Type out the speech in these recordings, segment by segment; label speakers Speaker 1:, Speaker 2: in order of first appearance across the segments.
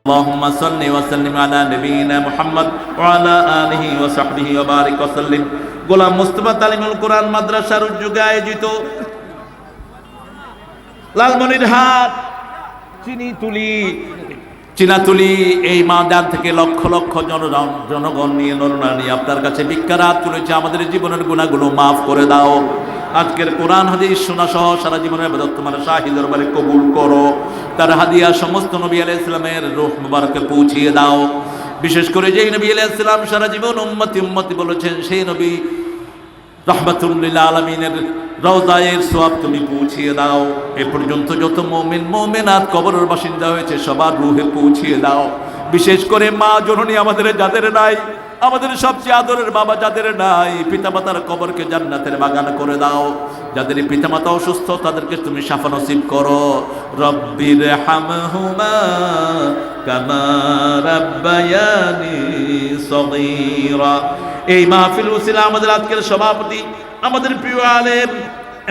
Speaker 1: اللهم صل وسلم على نبينا محمد وعلى آله وصحبه وبارك وسلم। গোলাম মুস্তাফা তালিমুল কোরআন মাদ্রাসার উদ্যোগে আয়োজিত লালমনিরহাট চিনাতুলি এই ময়দান থেকে লক্ষ লক্ষ জনগণ নিয়ে নরনারী আপনার কাছে ভিক্ষার হাত তুলেছে। আমাদের জীবনের গুনাহগুলো মাফ করে দাও। আজকের কোরআন হাদিস শোনা সহ সারা জীবনের ইবাদত তোমার শাহী দরবারে কবুল করো। তার হাদিয়া সমস্ত নবী আলাইহিস সালামের রূহ মুবারকে পৌঁছিয়ে দাও। বিশেষ করে যেই নবী আলাইহিস সালাম সারা জীবন উম্মতি উম্মতি বলেছেন, সেই নবী রাহমাতুল লিল আলামিনের রওজায়ের সওয়াব তুমি পৌঁছিয়ে দাও। এ পর্যন্ত যত মুমিন মুমিনাত কবরের বাসিন্দা হয়েছে সবার রূহে পৌঁছিয়ে দাও। বিশেষ করে মা জননী আমাদের যাদের নাই, আমাদের সবচেয়ে আদরের বাবা যাদের নাই, পিতামাতার কবরকে জান্নাতের বাগান করে দাও। যাদের পিতামাতা অসুস্থ তাদেরকে তুমি শাফা নসিব করো। রব্বির হামহুমা কামা রাব্বায়ানি সগীরা। এই মাহফিল উসিলা আমাদের আজকের সভাপতি আমাদের প্রিয় আলেম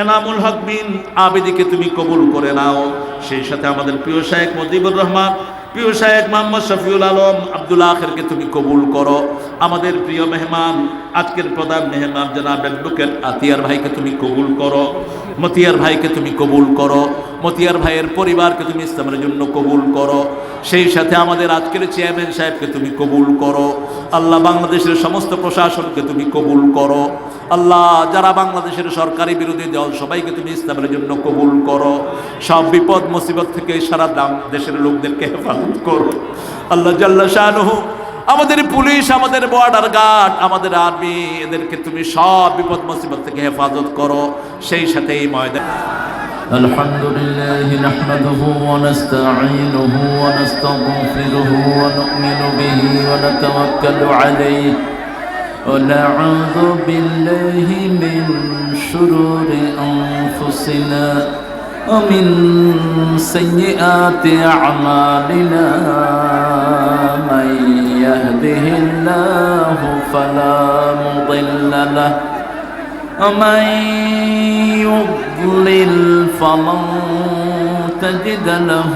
Speaker 1: এনামুল হক বিন আবেদীকে তুমি কবুল করে নাও। সেই সাথে আমাদের প্রিয় শায়েখ মুজিবুর রহমান, প্রিয় শায়েখ মোহাম্মদ শফিউল আলম আব্দুল আখিরকে তুমি কবুল করো। আমাদের প্রিয় মেহমান, আজকের প্রধান মেহমান জনাব অ্যাডভোকেট আতিয়ার ভাইকে তুমি কবুল করো। মতিয়ার ভাইকে তুমি কবুল করো। মতিয়ার ভাইয়ের পরিবারকে তুমি ইসলামের জন্য কবুল করো। সেই সাথে আমাদের আজকের চেয়ারম্যান সাহেবকে তুমি কবুল করো। আল্লাহ বাংলাদেশের সমস্ত প্রশাসনকে তুমি কবুল করো। আল্লাহ যারা বাংলাদেশের সরকারি বিরোধী দল সবাইকে তুমি ইসলামের জন্য কবুল করো। সব বিপদ মুসিবত থেকে সারা দেশের লোকদেরকে হেফাজত করো। আল্লাহ জাল্লা শানুহু আমাদের পুলিশ, আমাদের বর্ডার গার্ড, আমাদের আর্মি, এদেরকে তুমি সব বিপদ মুসিবত থেকে হেফাজত করো। সেই সাথে এই ময়দান
Speaker 2: আলহামদুলিল্লাহ নাহমাদুহু ওয়া নাস্তাঈনুহু ওয়া নাস্তাগফিরুহু ওয়া নু'মিনু বিহি ওয়া নাতাওয়াক্কালু আলাইহি ওয়া নাউযু বিল্লাহি মিন শুরুরি আনফুসিনা ওয়া মিন সাইয়্যাতি আ'মালিনা। মান ইয়াহদিহিল্লাহু ফালা মুদিল্লা লাহু ومن يضلل فلن تجد له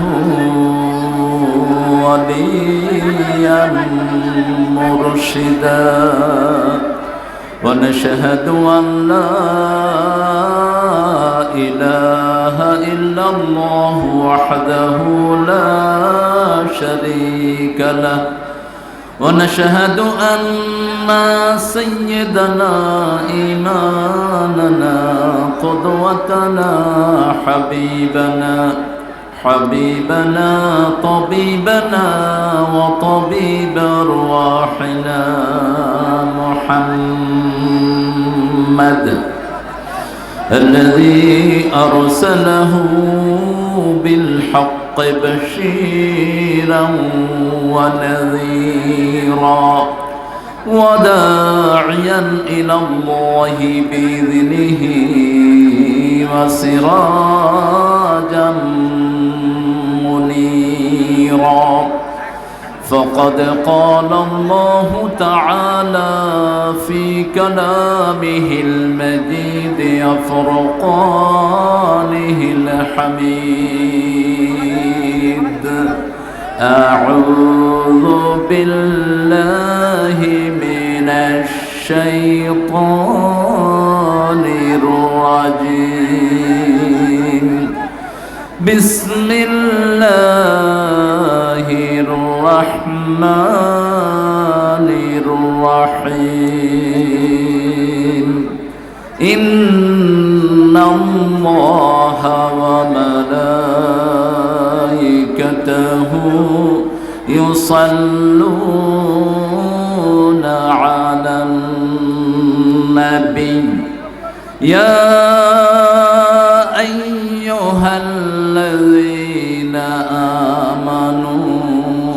Speaker 2: وليا مرشدا ونشهد أن لا إله إلا الله وحده لا شريك له ونشهد أن سيدنا إمامنا قدوتنا حبيبنا طبيبنا وطبيب أرواحنا محمد الذي أرسله بالحق بشيرا ونذيرا وداعيا إلى الله بإذنه وسراجا منيرا. فقد قال الله تعالى في كلامه المجيد وفرقانه الحميد: أعوذ بالله من الشيطان الرجيم. بسم الله الرحمن الرحيم. إن الله وملائكته يصلون على النبي يا أيها الذين آمنوا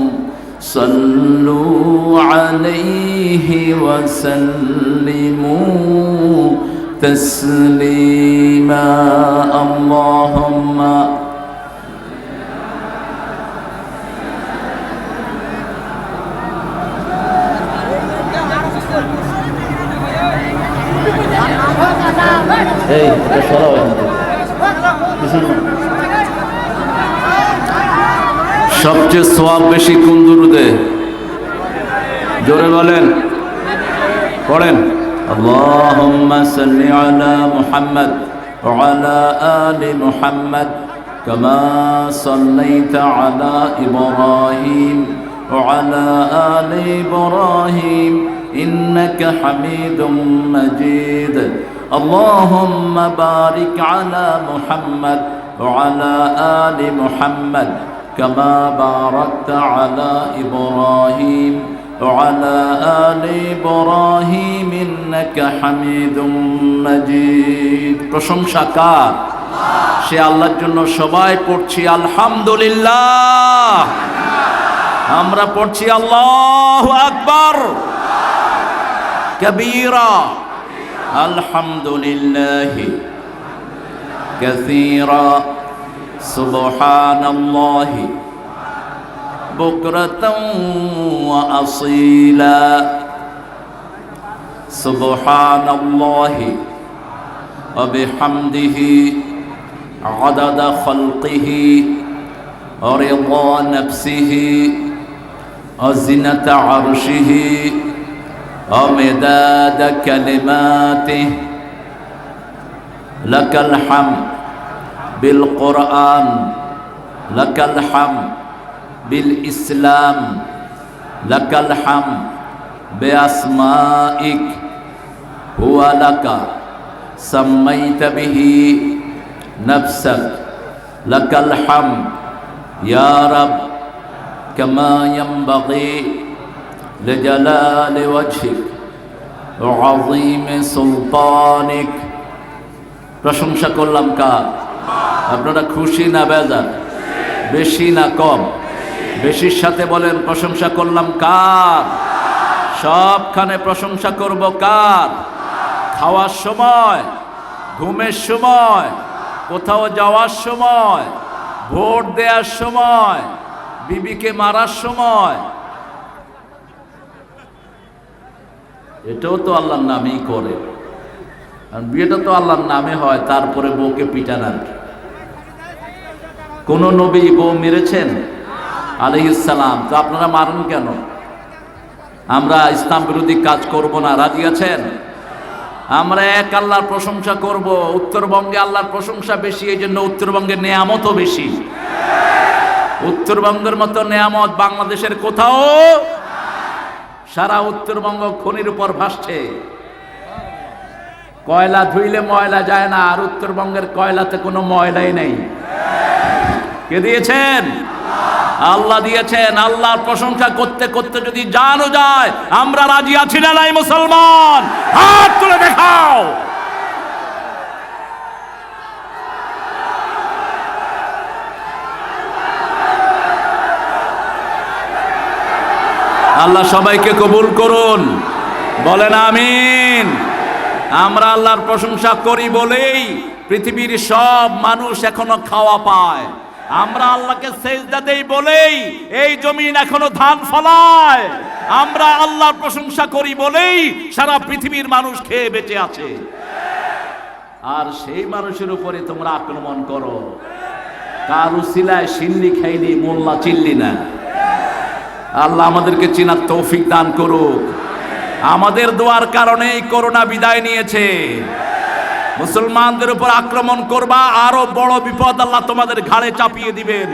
Speaker 2: صلوا عليه وسلموا تسليما. اللهم
Speaker 1: সবচেয়ে সওয়াব বেশি কোন দুরুদে? জোরে বলেন, পড়েন। আল্লাহুম্মা সাল্লি আলা মুহাম্মদ ওয়া আলা আলি মুহাম্মদ কামা সাল্লাইতা আলা ইব্রাহিম ওয়া আলা আলি ইব্রাহিম ইন্নাকা হামিদুম মাজিদ। আল্লাহুম্মা বারিক আলা মুহাম্মদ ওয়া আলা আলি মুহাম্মদ কামা বারাকতা আলা ইব্রাহিম وعلى آل إبراهيم إنك حميد مجيد। প্রশংসা কার? সে আল্লাহর জন্য সবাই পড়ছি আলহামদুলিল্লাহ। আমরা পড়ছি আল্লাহু আকবার কবীরা আলহামদুলিল্লাহি কাসীরা সুবহানাল্লাহি بكرة وأصيلا سبحان الله وبحمده عدد خلقه ورضا نفسه وزنة عرشه ومداد كلماته لك الحمد بالقرآن لك الحمد بالإسلام لك الحمد بأسمائك هو لك سميت به نفسك لك الحمد يا رب كما ينبغي لجلال وجهك وعظيم سلطانك। প্রশংসা করলাম কার? আপনারা খুশি না বেজার? বেশি না কম? বেশির সাথে বলেন প্রশংসা করলাম কার? সবখানে প্রশংসা করব কার? খাওয়ার সময়, ঘুমের সময়, কোথাও যাওয়ার সময়, ভোট দেওয়ার সময়, বিবিকে মারার সময়। এটাও তো আল্লাহর নামেই করে, আর বিয়েটা তো আল্লাহর নামে হয়, তারপরে বউকে পিটান। আর কোন নবী বউ মেরেছেন আলাইহিস সালাম? তো আপনারা মারেন কেন? আমরা ইসলাম বিরোধী কাজ করব না, রাজি আছেন? আমরা এক আল্লাহর প্রশংসা করব। উত্তরবঙ্গে আল্লাহর প্রশংসা বেশি, এই জন্য উত্তরবঙ্গের নেয়ামতও বেশি। উত্তরবঙ্গের মতো নেয়ামত বাংলাদেশের কোথাও। সারা উত্তরবঙ্গ খনির উপর ভাসছে। কয়লা ধুইলে ময়লা যায় না, আর উত্তরবঙ্গের কয়লাতে কোনো ময়লাই নেই। কে দিয়েছেন? আল্লাহ দিয়েছেন। আল্লাহর প্রশংসা করতে করতে যদি জানও যায়, আমরা রাজি আছি না নাই? মুসলমান হাত তুলে দেখাও। আল্লাহ সবাইকে কবুল করুন, বলেন আমিন। আমরা আল্লাহর প্রশংসা করি বলেই পৃথিবীর সব মানুষ এখনো খাওয়া পায়। আমরা আল্লাহকে সেজদা দেই বলেই এই জমিন এখনো ধান ফলায়। আমরা আল্লাহর প্রশংসা করি বলেই সারা পৃথিবীর মানুষ খেয়ে বেঁচে আছে। আর সেই মানুষের উপরে তোমরা আক্রমণ করো। কার উসিলায় সিন্নি খাইলি, মোল্লা চিল্লি না। আল্লাহ আমাদেরকে চিনার তৌফিক দান করুক। আমাদের দোয়ার কারণেই করোনা বিদায় নিয়েছে। মুসলমানদের উপর আক্রমণ করবা, আরো বড় বিপদ আল্লাহ তোমাদের ঘাড়ে চাপিয়ে দিবেন।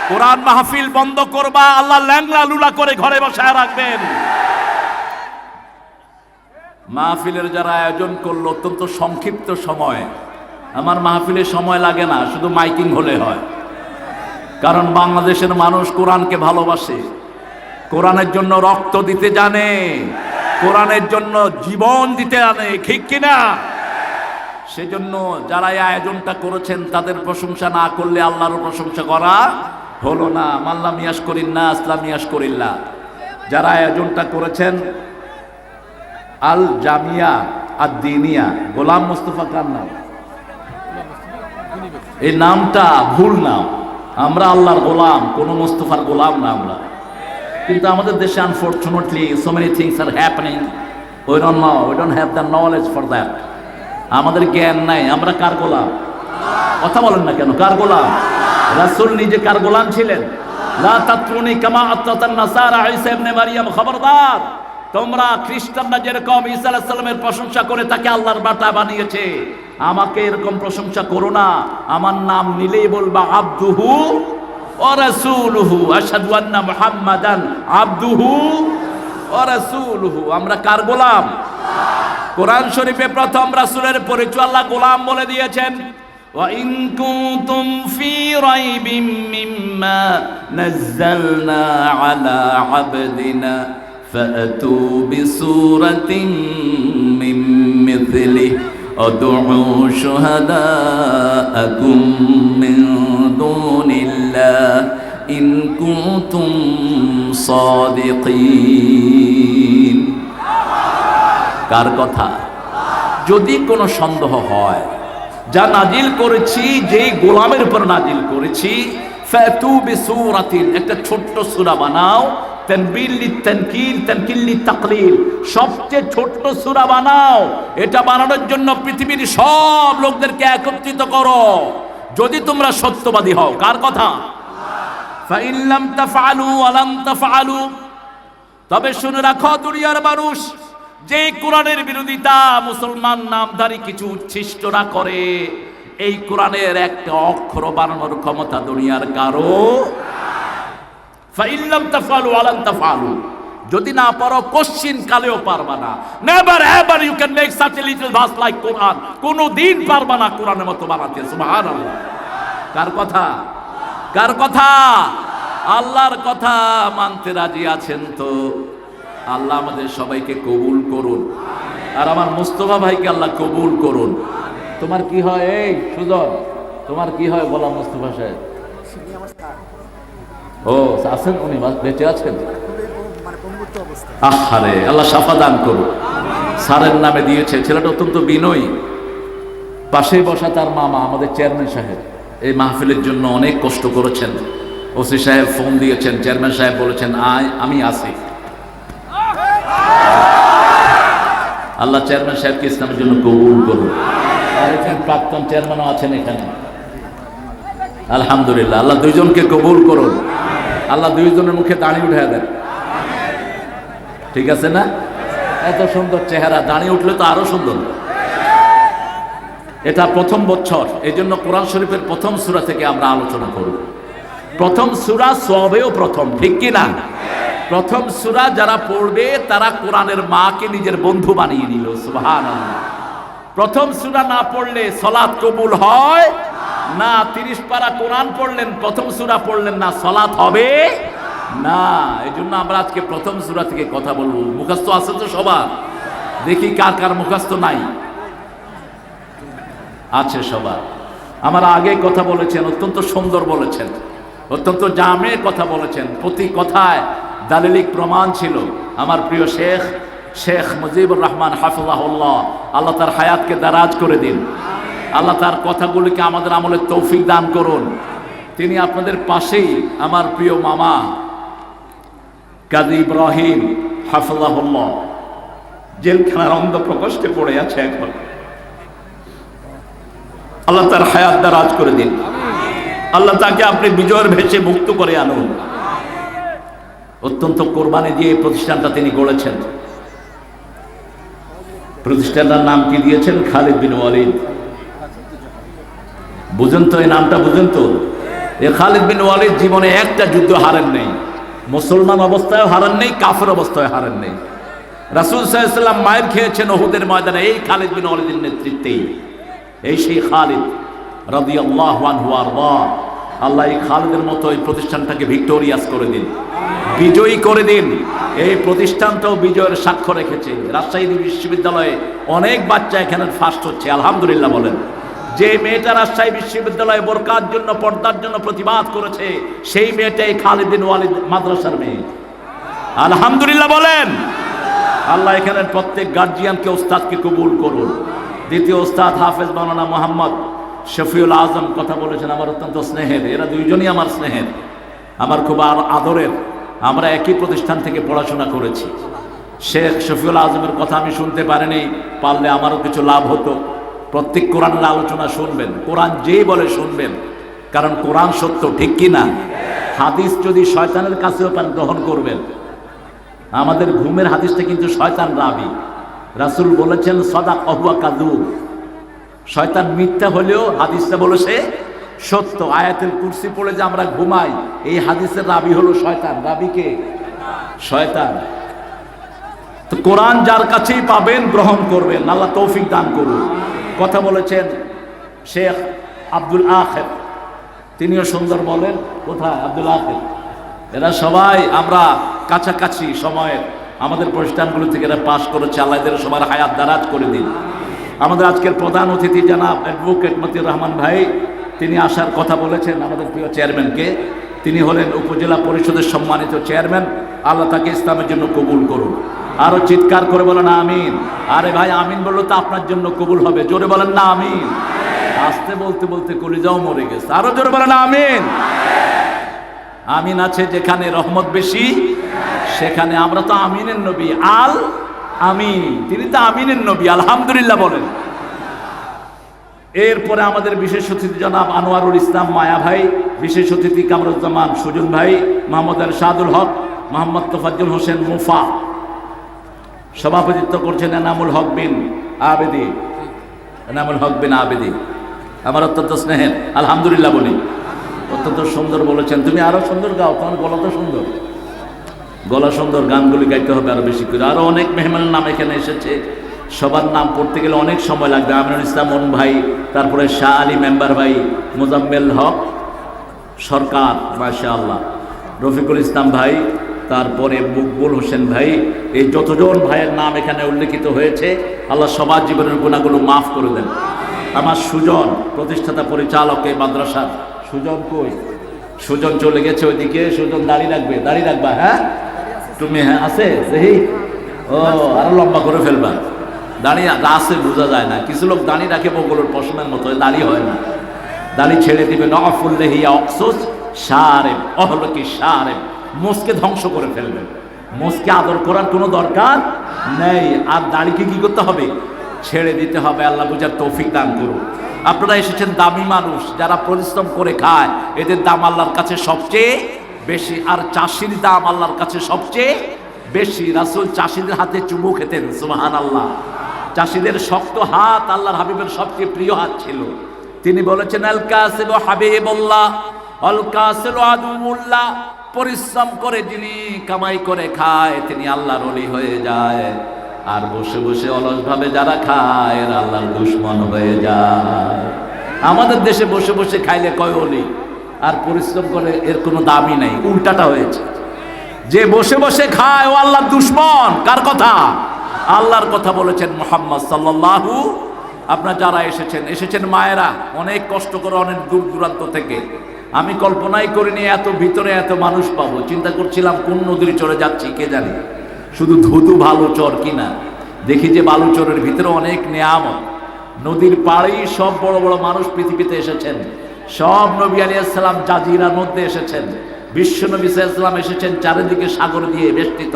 Speaker 1: কোরআন মাহফিল বন্ধ করবা, আল্লাহ ল্যাংলা লুলা করে ঘরে বসায় রাখবেন। মাহফিলের যারা আয়োজন করলো অত্যন্ত সংক্ষিপ্ত সময়, আমার মাহফিলের সময় লাগে না, শুধু মাইকিং হলে হয়। কারণ বাংলাদেশের মানুষ কোরআনকে ভালোবাসে, কোরআনের জন্য রক্ত দিতে জানে, কোরআনের জন্য জীবন দিতে জানে, ঠিক কিনা? সেজন্য যারা এই আয়োজনটা করেছেন তাদের প্রশংসা না করলে আল্লাহর প্রশংসা করা হলো না। মাল্লাম ইয়াশ করিল্লা আসলাম ইয়াশ করিল্লা। যারা আয়োজনটা করেছেন আল জামিয়া আদ-দিনিয়া, গোলাম মুস্তফা কার নাম? এই নামটা ভুল নাম। আমরা আল্লাহর গোলাম, কোন মুস্তফার গোলাম না আমরা। কিন্তু আমাদের দেশে unfortunately so many things are happening, we don't know, we don't have the knowledge for that. আমাদের জ্ঞান নাই। আমরা কার গোলাম? কথা বলেন না কেন? কার গোলাম? রাসূল নিজে কার গোলাম ছিলেন? লা তাতরুনি কামা আতাতান নাসারা ঈসা ইবনে মারইয়াম, খবরদার, তোমরা খ্রিস্টানরা যেরকম ঈসা আলাইহিস সালামের প্রশংসা করে তাকে আল্লাহর বাটা বানিয়েছে, আমাকে এরকম প্রশংসা করো না। আমার নাম নিলেই বলবা আবদুহু ওয়া রাসূলুহু, আশহাদু আন্না মুহাম্মাদান আবদুহু ওয়া রাসূলুহু। আমরা কার গোলাম? কোরআন শরীফে প্রথম রাসূলের পরিচয় আল্লাহ গোলাম বলে দিয়েছেন, ওয়া ইন কুনতুম ফি রাইবিম মিম্মা নাযালনা আলা আবদিনা ফাতু বিসূরাতিন মিন মিথলিহি আদউ শুহাদাআকুম মিন দুনিল্লাহ ইন কুনতুম সাদিকিন। কার কথা? যদি কোনো সন্দেহ হয়, যা নাজিল করেছি যেই গোলামের উপর নাজিল করেছি, ফাতু বিসূরাতিন, একটা ছোট্ট সূরা বানাও, তানবিল লিতানকির তানকিল লিতাকলিল, সবচেয়ে ছোট্ট সূরা বানাও। এটা বানানোর জন্য পৃথিবীর সব লোকদেরকে একত্রিত করো, যদি তোমরা সত্যবাদী হও। কার কথা? ফাইন লাম তাফআলু ওয়া লাম তাফআলু, তবে শুনে রাখো দুনিয়ার মানুষ, যে কোরআনের বিরোধিতা মুসলমান নামধারী কিছু উচ্ছিষ্টরা করে, এই কোরআনের একটা অক্ষর বানানোর ক্ষমতা দুনিয়ার কারো। ফাইন লাম তাফআলু ওয়া লাম তাফআলু, যদি না পারো কোশ্চিন কালেও পারবা না। Never ever you can make such a little verse like Quran, কোনদিন পারবা না কোরআনের মতো বানাতে। সুবহানাল্লাহ। কার কথা? কার কথা? আল্লাহর কথা মানতে রাজি আছেন তো? আল্লাহ আমাদের সবাইকে কবুল করুন, আর আমার মুস্তফা ভাইকে আল্লাহ কবুল করুন। তোমার কি হয় এই সুজন? তোমার কি হয় বলা মুস্তফা সাহেব? ও আছেন, উনি বেঁচে আছেন? আহারে, আল্লাহ শাফা দান করুন। স্যারের নামে দিয়েছে, ছেলেটা অত্যন্ত বিনয়ী। পাশে বসা তার মামা আমাদের চেয়ারম্যান সাহেব এই মাহফিলের জন্য অনেক কষ্ট করেছেন। ওসি সাহেব ফোন দিয়েছেন, চেয়ারম্যান সাহেব বলেছেন আয়, আমি আসি। আল্লাহ চেয়ারম্যান সাহেবকে ইসলামের জন্য কবুল করুন। আর এখানে প্রাক্তন চেয়ারম্যানও আছেন এখানে, আলহামদুলিল্লাহ। আল্লাহ দুইজনকে কবুল করুন, আল্লাহ দুইজনের মুখে দাড়ি উঠে দেন। ঠিক আছে না? এত সুন্দর চেহারা, দাড়ি উঠলে তো আরো সুন্দর। এটা প্রথম বছর, এই জন্য কোরআন শরীফের প্রথম সূরা থেকে আমরা আলোচনা করব। প্রথম সূরা সবেও প্রথম, ঠিক কি না? প্রথম সূরা যারা পড়বে তারা কোরআনের মাকে নিজের বন্ধু বানিয়ে নিল। সুবহানাল্লাহ। প্রথম সূরা না পড়লে সালাত কবুল হয় না। 30 পারা কোরআন পড়লেন, প্রথম সূরা পড়লেন না, সালাত হবে না। এই জন্য আমরা আজকে প্রথম সূরা থেকে কথা বলবো। মুখস্থ আছে তো সবার? দেখি কার কার মুখস্থ নাই। আছে সবার। আমার আগে কথা বলেছেন, অত্যন্ত সুন্দর বলেছেন, অত্যন্ত জামে কথা বলেছেন, প্রতি কথায় দালিলিক প্রমাণ ছিল। আমার প্রিয় শেখ মুজিবুর রহমান হাফিজাহুল্লাহ, আল্লাহ তার হায়াতকে দারাজ করে দিন। আল্লাহ তার কথাগুলিকে আমাদের আমলের তৌফিক দান করুন। তিনি আপনাদের পাশেই আমার প্রিয় মামা কাজী ইব্রাহিম হাফিজাহুল্লাহ জেলখানার অন্ধ প্রকোষ্ঠে পড়ে আছে এখন। আল্লাহ তার হায়াত দারাজ করে দিন। আল্লাহ তাকে আপনি বিজয়ের ভেসে মুক্ত করে আনুন। অত্যন্ত কোরবানি দিয়ে এই প্রতিষ্ঠানটা তিনি গড়েছেন। প্রতিষ্ঠানটার নাম কি দিয়েছেন? খালিদ বিন ওয়ালিদ। বুঝেন তো এই নামটা? বুঝেন তো? এ খালিদ বিন ওয়ালিদ জীবনে একটা যুদ্ধ হারেন নেই। মুসলমান অবস্থায় হারেন নেই, কাফের অবস্থায় হারেন নেই। রাসূল সাল্লাল্লাহু আলাইহি ওয়াসাল্লাম মায়ের খেয়েছেন উহুদের ময়দানে এই খালিদ বিন ওয়ালিদের নেতৃত্বেই। এই সেই খালিদ রাদিয়াল্লাহু আনহু আরদা। আল্লাহ এই খালিদের মতো এই প্রতিষ্ঠানটাকে ভিক্টোরিয়াস করে দিন, বিজয়ী করে দিন। এই প্রতিষ্ঠানটাও বিজয়ের সাক্ষ্য রেখেছে। রাজশাহী বিশ্ববিদ্যালয়ে অনেক বাচ্চা এখানে ফার্স্ট হচ্ছে, আলহামদুলিল্লাহ বলেন। যে মেয়েটা রাজশাহী বিশ্ববিদ্যালয়ে বোরকার জন্য, পর্দার জন্য প্রতিবাদ করেছে, সেই মেয়েটাই খালিদ বিন ওয়ালিদ মাদ্রাসার মেয়ে, আলহামদুলিল্লাহ বলেন। আল্লাহ এখানের প্রত্যেক গার্জিয়ানকে, ওস্তাদকে কবুল করুন। দ্বিতীয় ওস্তাদ হাফেজ মাওলানা মোহাম্মদ শফিউল আজম কথা বলেছেন, আমার অত্যন্ত স্নেহের। এরা দুইজনই আমার স্নেহের, আমার খুব আদরের। আমরা একই প্রতিষ্ঠান থেকে পড়াশোনা করেছি। শেখ শফিউল আজমের কথা আমি শুনতে পারিনি, পারলে আমারও কিছু লাভ হতো। প্রত্যেক কোরআনের আলোচনা শুনবেন, কোরআন যেই বলে শুনবেন, কারণ কোরআন সত্য, ঠিক কি না? হাদিস যদি শয়তানের কাছেও পান গ্রহণ করবেন। আমাদের ঘুমের হাদিসটা কিন্তু শয়তান রাবি। রাসূল বলেছেন সাদাকা হুয়া কাযুব, শয়তান মিথ্যা হলেও হাদিসটা বলে সে সত্য। আয়াতুল কুরসি পড়ে যে আমরা ঘুমাই, এই হাদিসের রাবি হলো শয়তান। রাবিকে শয়তান। তো কোরআন যার কাছেই পাবেন গ্রহণ করবেন, আল্লাহ তৌফিক দান করুন। কথা বলেছেন শেখ আব্দুল আখির, তিনিও সুন্দর বলেন। কোথায় আব্দুল আখির? এরা সবাই আমরা কাছাকাছি সময়ের আমাদের প্রতিষ্ঠানগুলো থেকে এরা পাশ করেছে। আল্লাহ এদের সবার হায়াত দারাজ করে দিন। আমাদের আজকের প্রধান অতিথি জনাব অ্যাডভোকেট মতিউর রহমান ভাই, তিনি আসার কথা বলেছেন আমাদের প্রিয় চেয়ারম্যানকে। তিনি হলেন উপজেলা পরিষদের সম্মানিত চেয়ারম্যান। আল্লাহ তাকে ইসলামের জন্য কবুল করুন। আরো চিৎকার করে বলেন আমিন। আরে ভাই আমিন বললো তো আপনার জন্য কবুল হবে, জোরে বলেন না আমিন। আস্তে বলতে বলতে কলিজাও মরে গেছে, আরো জোরে বলেন আমিন। আমিন আছে যেখানে রহমত বেশি সেখানে। আমরা তো আমিনের নবী, আল আমিন, তিনি তো আমিনের নবী, আলহামদুলিল্লাহ বলেন। এরপরে আমাদের বিশেষ অতিথি জনাব আনোয়ারুল ইসলাম মায়া ভাই, বিশেষ অতিথি কামরুজ্জামান সুজন ভাই, মোহাম্মদ এরশাদুল হক, মোহাম্মদ তোফাজ্জল হোসেন মুফা, সভাপতিত্ব করছেন এনামুল হক বিন আবেদি। এনামুল হক বিন আবেদি আমার অত্যন্ত স্নেহের, আলহামদুলিল্লাহ বলি। অত্যন্ত সুন্দর বলেছেন। তুমি আরো সুন্দর গাও, তোমার গলা তো সুন্দর, গলা সুন্দর, গানগুলি গাইতে হবে আরো বেশি করে। আরো অনেক মেহমানের নাম এখানে এসেছে, সবার নাম পড়তে গেলে অনেক সময় লাগবে। আমিনুল ইসলাম মন ভাই, তারপরে শাহ আলী মেম্বার ভাই, মোজাম্মেল হক সরকার মাশাআল্লাহ, রফিকুল ইসলাম ভাই, তারপরে মকবুল হোসেন ভাই, এই যতজন ভাইয়ের নাম এখানে উল্লেখিত হয়েছে, আল্লাহ সবার জীবনের গুণাগুলো মাফ করে দেন। আমার সুজন প্রতিষ্ঠাতা পরিচালক এই মাদ্রাসার, সুজন কই? সুজন চলে গেছে ওইদিকে। সুজন দাড়ি রাখবে, দাড়ি রাখবা। হ্যাঁ তুমি? হ্যাঁ আছে দেখি। ও আরো লম্বা করে ফেলবা। দাড়ি আছে বোঝা যায় না, কিছু লোক দাড়ি রাখে বগলের পশমের মতো, দাড়ি হয় না। দাড়ি ছেড়ে দিবে। নফুল্লেহিয়া অকসুস শারেব অহলকি শারেব, মোষকে ধ্বংস করে ফেলবে। মোষকে আদর করার কোনো দরকার নেই। আর দাড়িকে কি করতে হবে? ছেড়ে দিতে হবে। আল্লাহ বুঝার তৌফিক দান করুন। আপনারা এসেছেন দামি মানুষ, যারা পরিশ্রম করে খায়, এদের দাম আল্লাহর কাছে সবচেয়ে বেশি। আর চাষির দাম আল্লাহর কাছে সবচেয়ে বেশি। রাসূল চাষিদের হাতে চুমু খেতেন, সুবহানাল্লাহ। চাষিদের শক্ত হাত আল্লাহর হাবিবের সবচেয়ে প্রিয় হাত ছিল। তিনি বলেছেন আল কাসিবু হাবিবুল্লাহ আল কাসিরু আদুউল্লাহ, পরিশ্রম করে যিনি কামাই করে খায় তিনি আল্লাহর ওলি হয়ে যায়। আর বসে বসে অলসভাবে যারা খায় এরা আল্লাহর দুশমন হয়ে যায়। আমাদের দেশে বসে বসে খাইলে কয় ওলি, আর পরিশ্রম করে এর কোনো দামই নেই। উল্টাটা হয়েছে, যে বসে বসে খায় ও আল্লাহর দুশমন। কার কথা? আল্লাহর কথা বলেছেন মুহাম্মদ সাল্লাল্লাহু। আপনারা যারা এসেছেন মায়েরা, অনেক কষ্ট করে, অনেক দূর দূরান্ত থেকে। আমি কল্পনাই করিনি এত ভিতরে এত মানুষ পাবো। চিন্তা করছিলাম কোন নদীর চরে যাচ্ছি কে জানে, শুধু ধুধু বালুচর কিনা। দেখি যে বালুচরের ভিতরে অনেক নেয়ামত। নদীর পাড়েই সব বড় বড় মানুষ পৃথিবীতে এসেছেন। সব নবী আলাইহিস সালাম জাজিরার মধ্যে এসেছেন। বিশ্ব নবী সাল্লাল্লাহু আলাইহি ওয়াসাল্লাম এসেছেন চারিদিকে সাগর দিয়ে বেষ্টিত।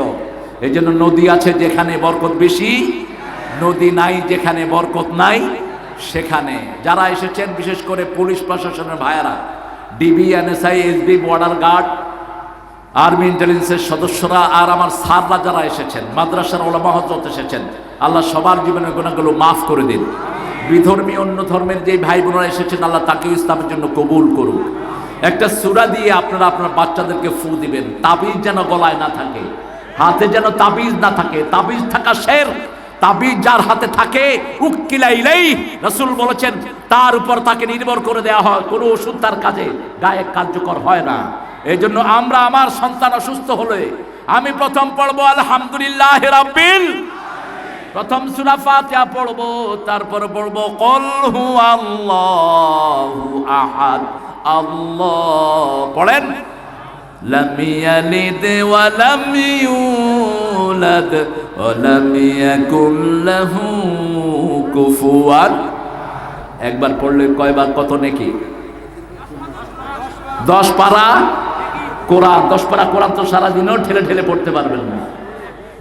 Speaker 1: এই জন্য নদী আছে যেখানে বরকত বেশি, নদী নাই যেখানে বরকত নাই সেখানে। যারা এসেছেন বিশেষ করে পুলিশ প্রশাসনের ভাইয়েরা, DB, NSI, SB, border guard, army ইন্টেলিজেন্সের সদস্যরা, আর আমার স্যাররা যারা এসেছেন, মাদ্রাসার ওলামা হযরত এসেছেন, আল্লাহ সবার জীবনের গুনাহগুলো মাফ করে দিন। বিধর্মী অন্য ধর্মের যে ভাই বোনেরা এসেছেন, আল্লাহ তাকেও ইসলামের জন্য কবুল করুন। একটা সূরা দিয়ে আপনারা আপনার বাচ্চাদেরকে ফু দিবেন, তাবিজ যেন গলায় না থাকে, হাতে যেন তাবিজ না থাকে। তাবিজ থাকা শের। তাবিজ যার হাতে থাকে উক্কিলা ইলাইহি, রাসূল বলেছেন তার উপর তাকে নির্ভর করে দেওয়া হয়। কোনো ওষুধ তার কাজে গায়ে কার্যকর হয় না। এই জন্য আমরা, আমার সন্তান অসুস্থ হলে আমি প্রথম পড়বো আলহামদুলিল্লাহ রাব্বিল, প্রথম সূরা ফাতিহা পড়বো, তারপর পড়বো কুল হুয়াল্লাহু আহাদ। আল্লাহ পড়েন, লাম ইয়ালিদ ওয়া লাম ইউলাদ ওয়া লাম ইয়াকুল লাহু কুফুয়ান। একবার পড়লে কয়বার কত নেকি? 10 পারা কোরআন। 10 পারা কোরআন তো সারাদিনও ঠেলে ঠেলে পড়তে পারবেন না।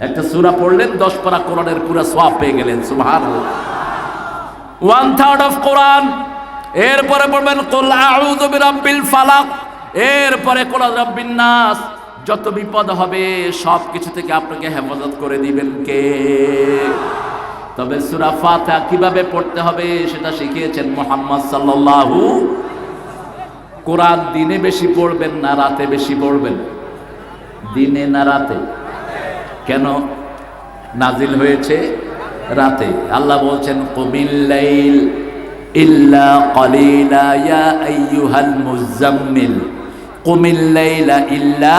Speaker 1: একটা সূরা পড়লেন, 10 পারা কোরআনের পুরো সওয়াব পেয়ে গেলেন, সুবহানাল্লাহ। 1/3 অফ কোরআন। এরপরে পড়বেন কুল আউযু বিরাব্বিল ফালাক, এরপরে কুল রাব্বিন নাস, যত বিপদ হবে সব কিছু থেকে আপনাকে হেফাজত করে দিবেন কে? তবে সূরা ফাতিহা কিভাবে পড়তে হবে সেটা শিখিয়েছেন মুহাম্মদ সাল্লাল্লাহু। কোরআন দিনে বেশি পড়বেন না রাতে বেশি পড়বেন? দিনে না রাতে? কেন? নাজিল হয়েছে রাতে। আল্লাহ বলছেন কুমিল লাইল ইল্লা কলিলা ইয়া আইয়ুহাল মুজাম্মিল কুমিল লাইলা ইল্লা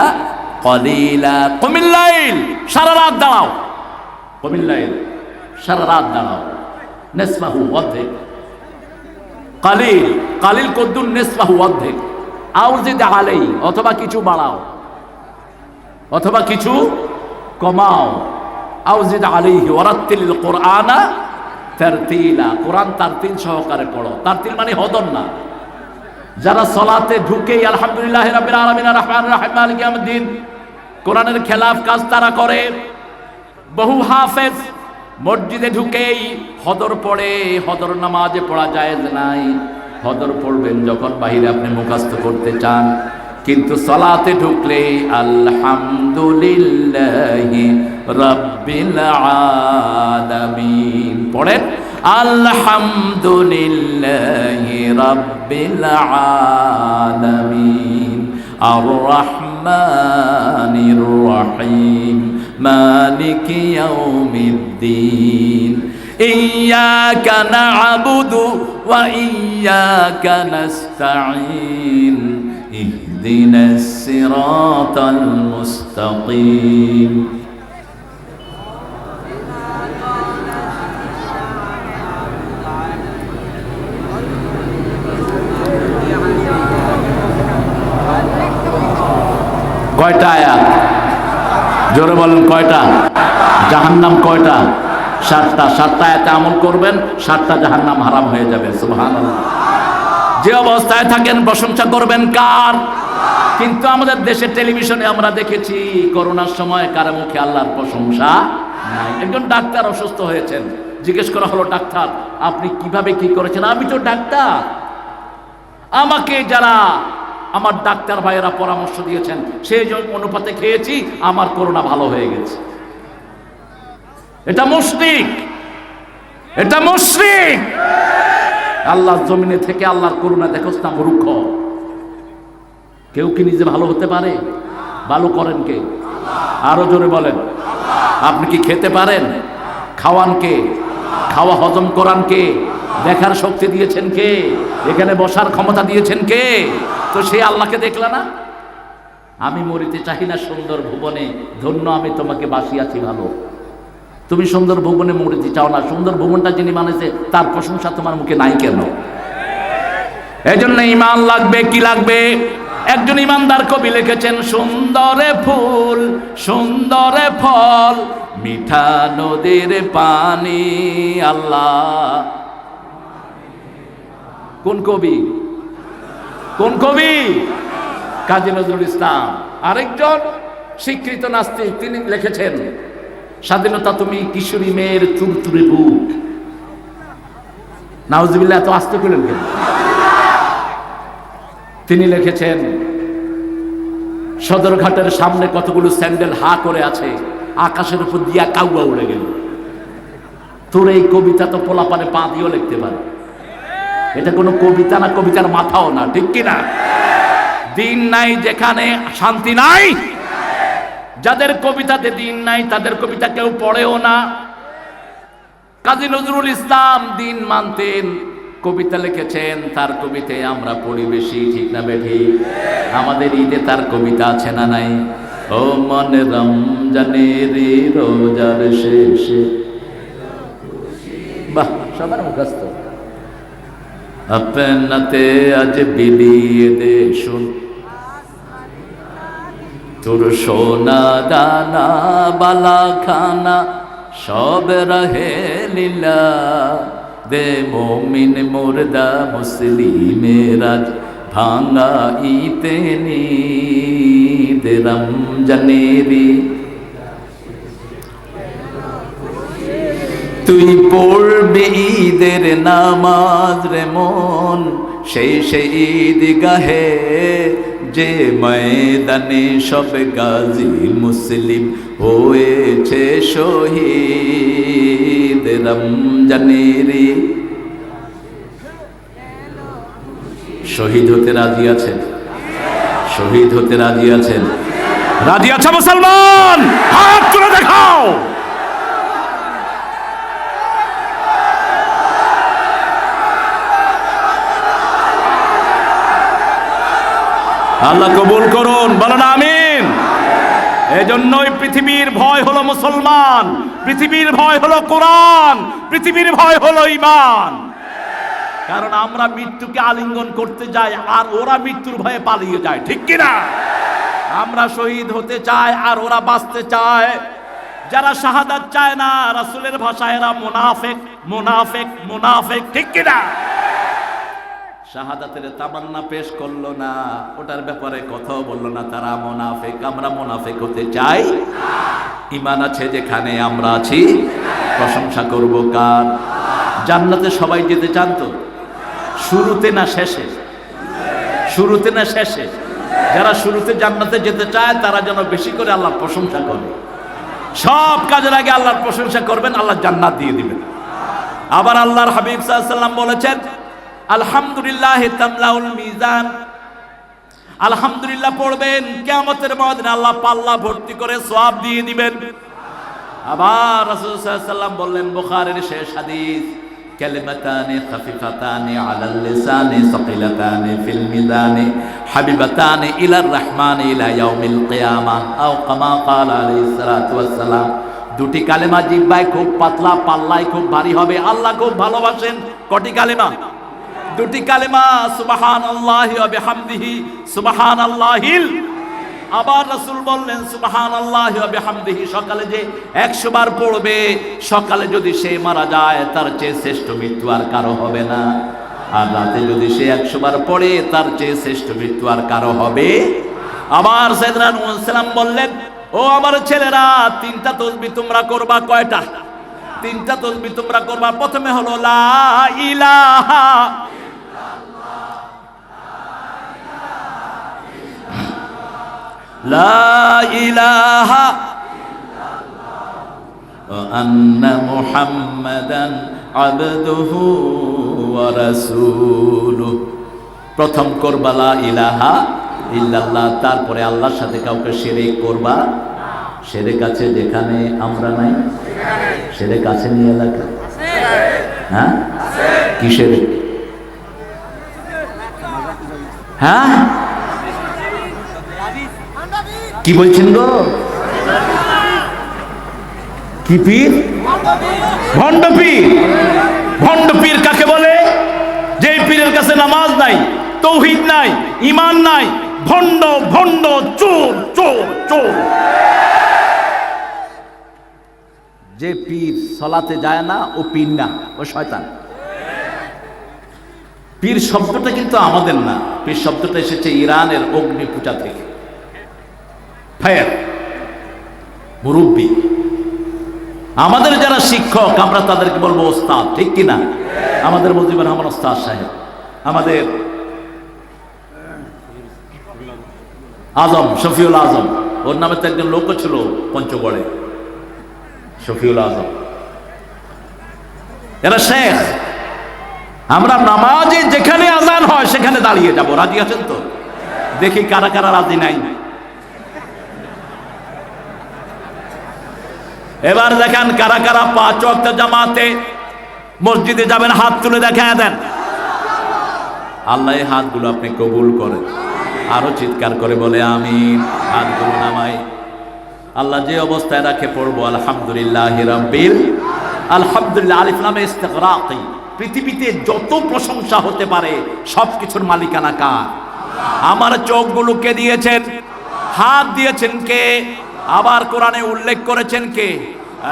Speaker 1: কলিলা। কুমিল লাইল, সারা রাত দাঁড়াও। কুমিল লাইল, সারা রাত দাঁড়াও। নিসফাহু, অর্ধেক। কালিল, কালিল কদ্দুর, নিসফাহু, অর্ধেক। আও জিদ আলাই, অথবা কিছু বাড়াও অথবা কিছু কমাও। আও জিদ আলাইহি ওয়ারাত্তিলিল কুরআনা তারতিলা, কোরআন তারতিল সহকারে পড়ো। তারতিল মানে হদন না। যারা সালাতে ঢুকেই আলহামদুলিল্লাহি রাব্বিল আলামিন আর রহমানির রহিম মালিকি ইয়াউমিদ্দিন, কোরআনের খেলাফ কাজ তারা করে। বহু হাফেজ মসজিদে ঢুকেই হদর পড়ে। হদর নামাজে পড়া জায়েজ নাই। হদর পড়বেন যখন বাহিরে আপনি মুখস্থ করতে চান, কিন্তু সালাতে ঢুকলে আলহামদুলিল্লাহি রাব্বিল আলামিন পড়েন। আলহামদুলিল্লাহি রাব্বিল আলামিন আর রহমানির রহিম মালিকি ইয়াউমিদ্দিন ইয়্যাকা না'বুদু ওয়া ইয়্যাকা নাস্তাঈন ইহদিনাস সিরাতাল মুস্তাকিম। কয়টা আয়াত? জোরে বলেন কয়টা? জাহান্নাম কয়টা? 7টা। 7টা আয়াতে আমল করবেন, 7টা জাহান্নাম হারাম হয়ে যাবে। সুবহানাল্লাহ। যে অবস্থায় থাকেন প্রশংসা করবেন কার? কিন্তু আমাদের দেশের টেলিভিশনে আমরা দেখেছি করোনার সময় কারো মুখে আল্লাহর প্রশংসা নাই। একজন ডাক্তার অসুস্থ হয়েছেন, জিজ্ঞেস করা হলো, ডাক্তার আপনি কিভাবে কি করেছেন? আমি তো ডাক্তার, আমাকে যারা আমার ডাক্তার ভাইয়েরা পরামর্শ দিয়েছেন সেই অনুপাতে খেয়েছি, আমার করোনা ভালো হয়ে গেছে। এটা মুশরিক, এটা মুশরিক। আল্লাহর জমিনে থেকে আল্লাহর করুণা দেখোস না মূর্খ। কেউ কি নিজে ভালো হতে পারে? ভালো করেন কে? আরো জোরে বলেন। আপনি কি খেতে পারেন? খাওয়ান কে? খাওয়া হজম করান কে? দেখার শক্তি দিয়েছেন কে? এখানে বসার ক্ষমতা দিয়েছেন কে? তো সেই আল্লাহকে দেখলা না? আমি মরিতে চাহি না সুন্দর ভুবনে, ধন্য আমি তোমাকে বাসিয়াছি ভালো। তুমি সুন্দর ভুবনে মরিতে চাও না, সুন্দর ভুবনটা যিনি বানাইছে তার প্রশংসা তোমার মুখে নাই কেন? এজন্য ঈমান লাগবে। কি লাগবে? একজন ইমানদার কবি লিখেছেন, সুন্দরে ফুল সুন্দরে ফল মিঠা নদীর পানি। আল্লাহ কোন কবি? কোন কবি? কাজী নজরুল ইসলাম। আরেকজন স্বীকৃত নাস্তিক, তিনি লিখেছেন, স্বাধীনতা তুমি কিশোরী মেয়ের তুরতুরে বুক। নাউজুবিল্লাহ, এত আস্তে করলেন কেন? তিনি লিখেছেন, সদরঘাটের সামনে কতগুলো স্যান্ডেল হা করে আছে, আকাশের উপর দিয়া কাউয়া উড়ে গেল। তোর এই কবিতা তো পোলাপানে পা দিয়েও লিখতে পারে। এটা কোনো কবিতা না, কবিতার মাথাও না, ঠিক কিনা? দিন নাই যেখানে শান্তি নাই। যাদের কবিতাতে দিন নাই তাদের কবিতা কেউ পড়েও না। কাজী নজরুল ইসলাম দিন মানতেন, কবিতা লিখেছেন, তার কবিতায় আমরা পড়ি বেশি, ঠিক না বেঠি? আমাদের ঈদে তার কবিতা আছে না নাই? ও মনে রমজানের রোজার শেষে, বাহ, সবার মুখস্থ। আপনাতে আজ বিলিয়ে দে শুন তোর সোনা দানা বালা খানা সব রহে লীলা দে মোমিন মুর্দা মুসলিমেরাজ ভাঙা ইতেনি দে রমজানেরি। তুই পড়বি ঈদের নামাজ রে মন, সেই ঈদগাহে যে ময়দানে সব গাজী মুসলিম হয়েছে শহীদ। রমজানের শহীদ হতে রাজি আছেন? শহীদ হতে রাজি আছেন? রাজি আছে মুসলমান? হাত তুলে দেখাও। আল্লাহ কবুল করুন, বলেন আমিন। এজন্যই পৃথিবীর ভয় হলো মুসলমান, পৃথিবীর ভয় হলো কোরআন, পৃথিবীর ভয় হলো ঈমান। কারণ আমরা মৃত্যুকে আলিঙ্গন করতে যাই আর ওরা মৃত্যুর ভয়ে পালিয়ে যায়, ঠিক কিনা? আমরা শহীদ হতে চাই আর ওরা বাঁচতে চায়। যারা শাহাদাত চায় না, রাসূলের ভাষায় এরা মুনাফিক, মুনাফিক, মুনাফিক, ঠিক কিনা? শাহাদাতের তামান্না পেশ করলো না, ওটার ব্যাপারে কথাও বললো না, তারা মুনাফিক। আমরা মুনাফিক হতে চাই? ঈমান আছে যেখানে আমরা আছি, প্রশংসা করব কার? জান্নাতে সবাই যেতে চান তো? শুরুতে না শেষে? শুরুতে না শেষে? যারা শুরুতে জান্নাতে যেতে চায় তারা যেন বেশি করে আল্লাহর প্রশংসা করে। সব কাজের আগে আল্লাহর প্রশংসা করবেন, আল্লাহ জান্নাত দিয়ে দিবেন। আবার আল্লাহর হাবিব সাল্লাল্লাহু আলাইহি ওয়াসাল্লাম বলেছেন, আলহামদুলিল্লাহ তামলাউল মিজান। আলহামদুলিল্লাহ পড়বেন, কিয়ামতের ময়দানে আল্লাহ পাল্লা ভর্তি করে সওয়াব দিয়ে দিবেন। আবার রাসূল সাল্লাল্লাহু আলাইহি ওয়াসাল্লাম বললেন, বুখারীর শেষ হাদিস, কালিমাতানি খাফিফাতানি আলাল লিসানি সাকিলাতানি ফিল মিজানি হাবিবাতানি ইলার রহমানি ইলা ইয়াউমিল কিয়ামাহ আও কামা ক্বালা আলাইহিস সালাতু ওয়াস সালাম। দুটি কালেমা জিহ্বায় খুব পাতলা, পাল্লায় খুব ভারী হবে। আল্লাহ খুব ভালোবাসেন কটি কালেমা? দুটি কালেমা, সুবহানাল্লাহি ওয়া বিহামদিহি সুবহানাল্লাহিল। আবার রাসূল বললেন, সুবহানাল্লাহি ওয়া বিহামদিহি সকালে যে 100 বার পড়বে, সকালে যদি সে মারা যায় তার চেয়ে শ্রেষ্ঠ মৃত্যু আর কারো হবে না। আর রাতে যদি সে 100 বার পড়ে তার চেয়ে শ্রেষ্ঠ মৃত্যু আর কারো হবে। আবার সাইয়েদনা নূহ আলাইহিস সালাম বললেন, ও আমার ছেলেরা, 3টা তাসবিহ তোমরা করবা। কয়টা? 3টা তাসবিহ তোমরা করবা। প্রথমে হলো লা ইলাহা, লা ইলাহা ওয়া আন্না মুহাম্মাদান আবদুহু ওয়া রাসূলুহু। প্রথম করবা লা ইলাহা ইল্লাল্লাহ, তারপরে আল্লাহর সাথে কাউকে শিরক করবা। শিরক আছে যেখানে আমরা নাই, শিরক আছে নি এলাকা? হ্যাঁ, কি শিরক? হ্যাঁ, কি বলছেন গো? কি পীর? ভণ্ড পীর। ভণ্ড পীর কাকে বলে? যে পীরের কাছে নামাজ নাই, তৌহিদ নাই, ঈমান নাই, ভণ্ড, ভণ্ড, চোর, চোর, চোর। যে পীর সালাতে যায় না ও পীর না, ও শয়তান। পীর শব্দটা কিন্তু আমাদের না, পীর শব্দটা এসেছে ইরানের অগ্নি পূজা থেকে। ফায়ার, মুরব্বী। আমাদের যারা শিক্ষক আমরা তাদেরকে বলবো ওস্তাদ, ঠিক কিনা? আমাদের মুজিবুর রহমান ওস্তাদ সাহেব, আমাদের আজম, শফিউল আজম, ওর নামে তো একজন লোকও ছিল পঞ্চগড়ে, শফিউল আজম। এরা শেখ। আমরা নামাজে যেখানে আজান হয় সেখানে দাঁড়িয়ে যাব। রাজি আছেন তো? দেখি কারা কারা রাজি নাই। এবার দেখেন কারা কারা 5 ওয়াক্ত জামাতে মসজিদে যাবেন, হাত তুলে দেখায় দেন। আল্লাহ এই হাতগুলো আপনি কবুল করেন। আরো চিৎকার করে বলে আমিন। হাতগুলো নামাই। আল্লাহ যে অবস্থায় রাখে পড়বো আলহামদুলিল্লাহি রাব্বিল। আলহামদুলিল্লাহ আলিফ লামে ইস্তিগরাকি। পৃথিবীতে যত প্রশংসা হতে পারে সবকিছুর মালিকানা কার? আমার চোখগুলোকে দিয়েছেন, হাত দিয়েছেন কে? আবার কোরআনে উল্লেখ করেছেন কে?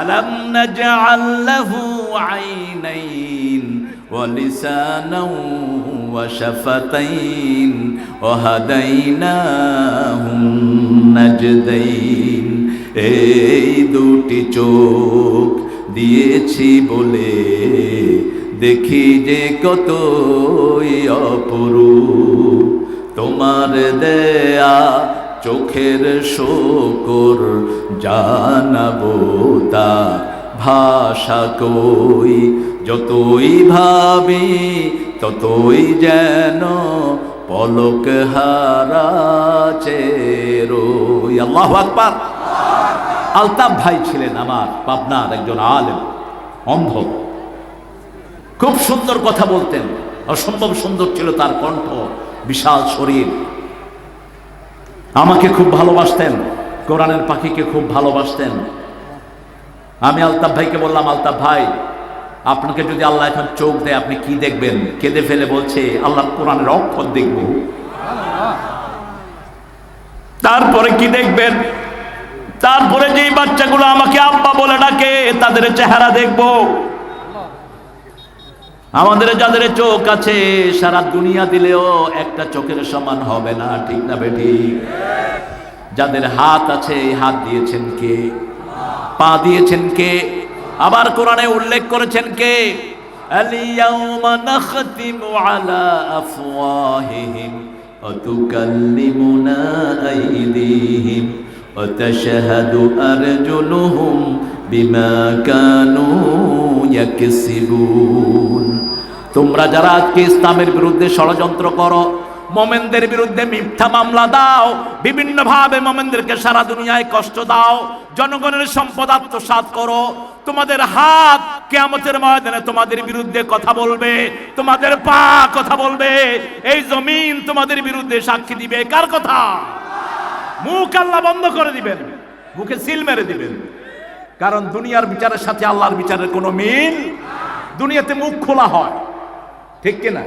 Speaker 1: আলাম নাজআল লাহু আইনাইন ওয়া লিসানান ওয়া শাফাতাইন ওয়া হাদাইনাহু নাজদাইন। এই দুটি চোখ দিয়েছি বলে
Speaker 2: দেখি যে কতই অপরূপ, তোমার দেয়া চোখের শোকর জানাবো তা ভাষা কই, যতই ভাবি ততই যেন পলক হারা চেরোই। আল্লাহু আকবার। আলতাফ ভাই ছিলেন আমার পাবনার একজন আলেম, অন্ধ, খুব সুন্দর কথা বলতেন, অসম্ভব সুন্দর ছিল তার কণ্ঠ, বিশাল শরীর। আমাকে খুব ভালোবাসতেন, কোরআনের পাখিকে খুব ভালোবাসতেন। আমি আলতাফ ভাইকে বললাম, আলতাফ ভাই, আপনাকে যদি আল্লাহ এখন চোখ দেয় আপনি কি দেখবেন? কেঁদে ফেলে বলছে, আল্লাহ কোরআনের অক্ষর দেখব। তারপরে কি দেখবেন? তারপরে যেই বাচ্চাগুলো আমাকে আব্বা বলে ডাকে তাদের চেহারা দেখব। আমাদের যাদের চোখ আছে সারা দুনিয়া দিলেও একটা চোখের সমান হবে না, ঠিক না বেটি? যাদের হাত আছে এই হাত দিয়েছেন কে? পা দিয়েছেন কে? আবার কোরআনে উল্লেখ করেছেন কে? আল-ইয়াওমা নাখতিমু আলা আফওয়াহিহিম ওয়া তুকাল্লিমুনা আইদিহিম ওয়া তাশহাদু আরজুলুহুম বিমা কানু ইয়াকসিবুন। তোমরা যারা আজকে ইসলামের বিরুদ্ধে ষড়যন্ত্র করো, মোমেনদের বিরুদ্ধে মিথ্যা মামলা দাও, বিভিন্ন ভাবে মোমেনদেরকে সারা দুনিয়ায় কষ্ট দাও, জনগণের সম্পদ আত্মসাৎ করো, তোমাদের হাত কিয়ামতের ময়দানে তোমাদের বিরুদ্ধে কথা বলবে, তোমাদের পা কথা বলবে, এই জমিন তোমাদের বিরুদ্ধে সাক্ষী দিবে। কার কথা? মুখ আল্লাহ বন্ধ করে দিবেন, মুখে সিল মেরে দিবেন। কারণ দুনিয়ার বিচারের সাথে আল্লাহর বিচারের কোনো মিল। দুনিয়াতে মুখ খোলা হয়, ঠিক কিনা?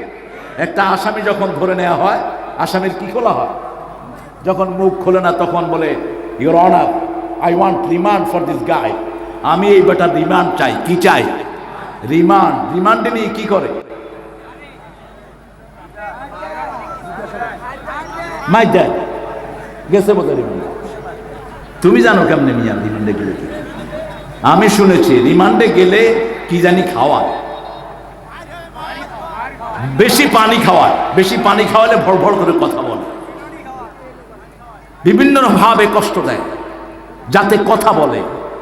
Speaker 2: একটা আসামি যখন ধরে নেওয়া হয়, আসামির কি খোলা হয়? যখন মুখ খোলে না তখন বলে, your honour, I want remand for this guy. আমি এই বেটার রিমান্ড চাই। কি চাই? রিমান্ড। রিমান্ডে নিয়ে কি করে? মাই ড্যাড গেছে বোধ রিমান্ড। তুমি জানো কেমনে মিয়া রিমান্ডে গেলে? আমি শুনেছি রিমান্ডে গেলে কি জানি খাওয়ায়, বেশি পানি খাওয়ায়। বেশি পানি খাওয়ালে ভড় ভড় করে কথা বলে, বিভিন্ন ভাবে কষ্ট দেয় যাতে কথা বলে।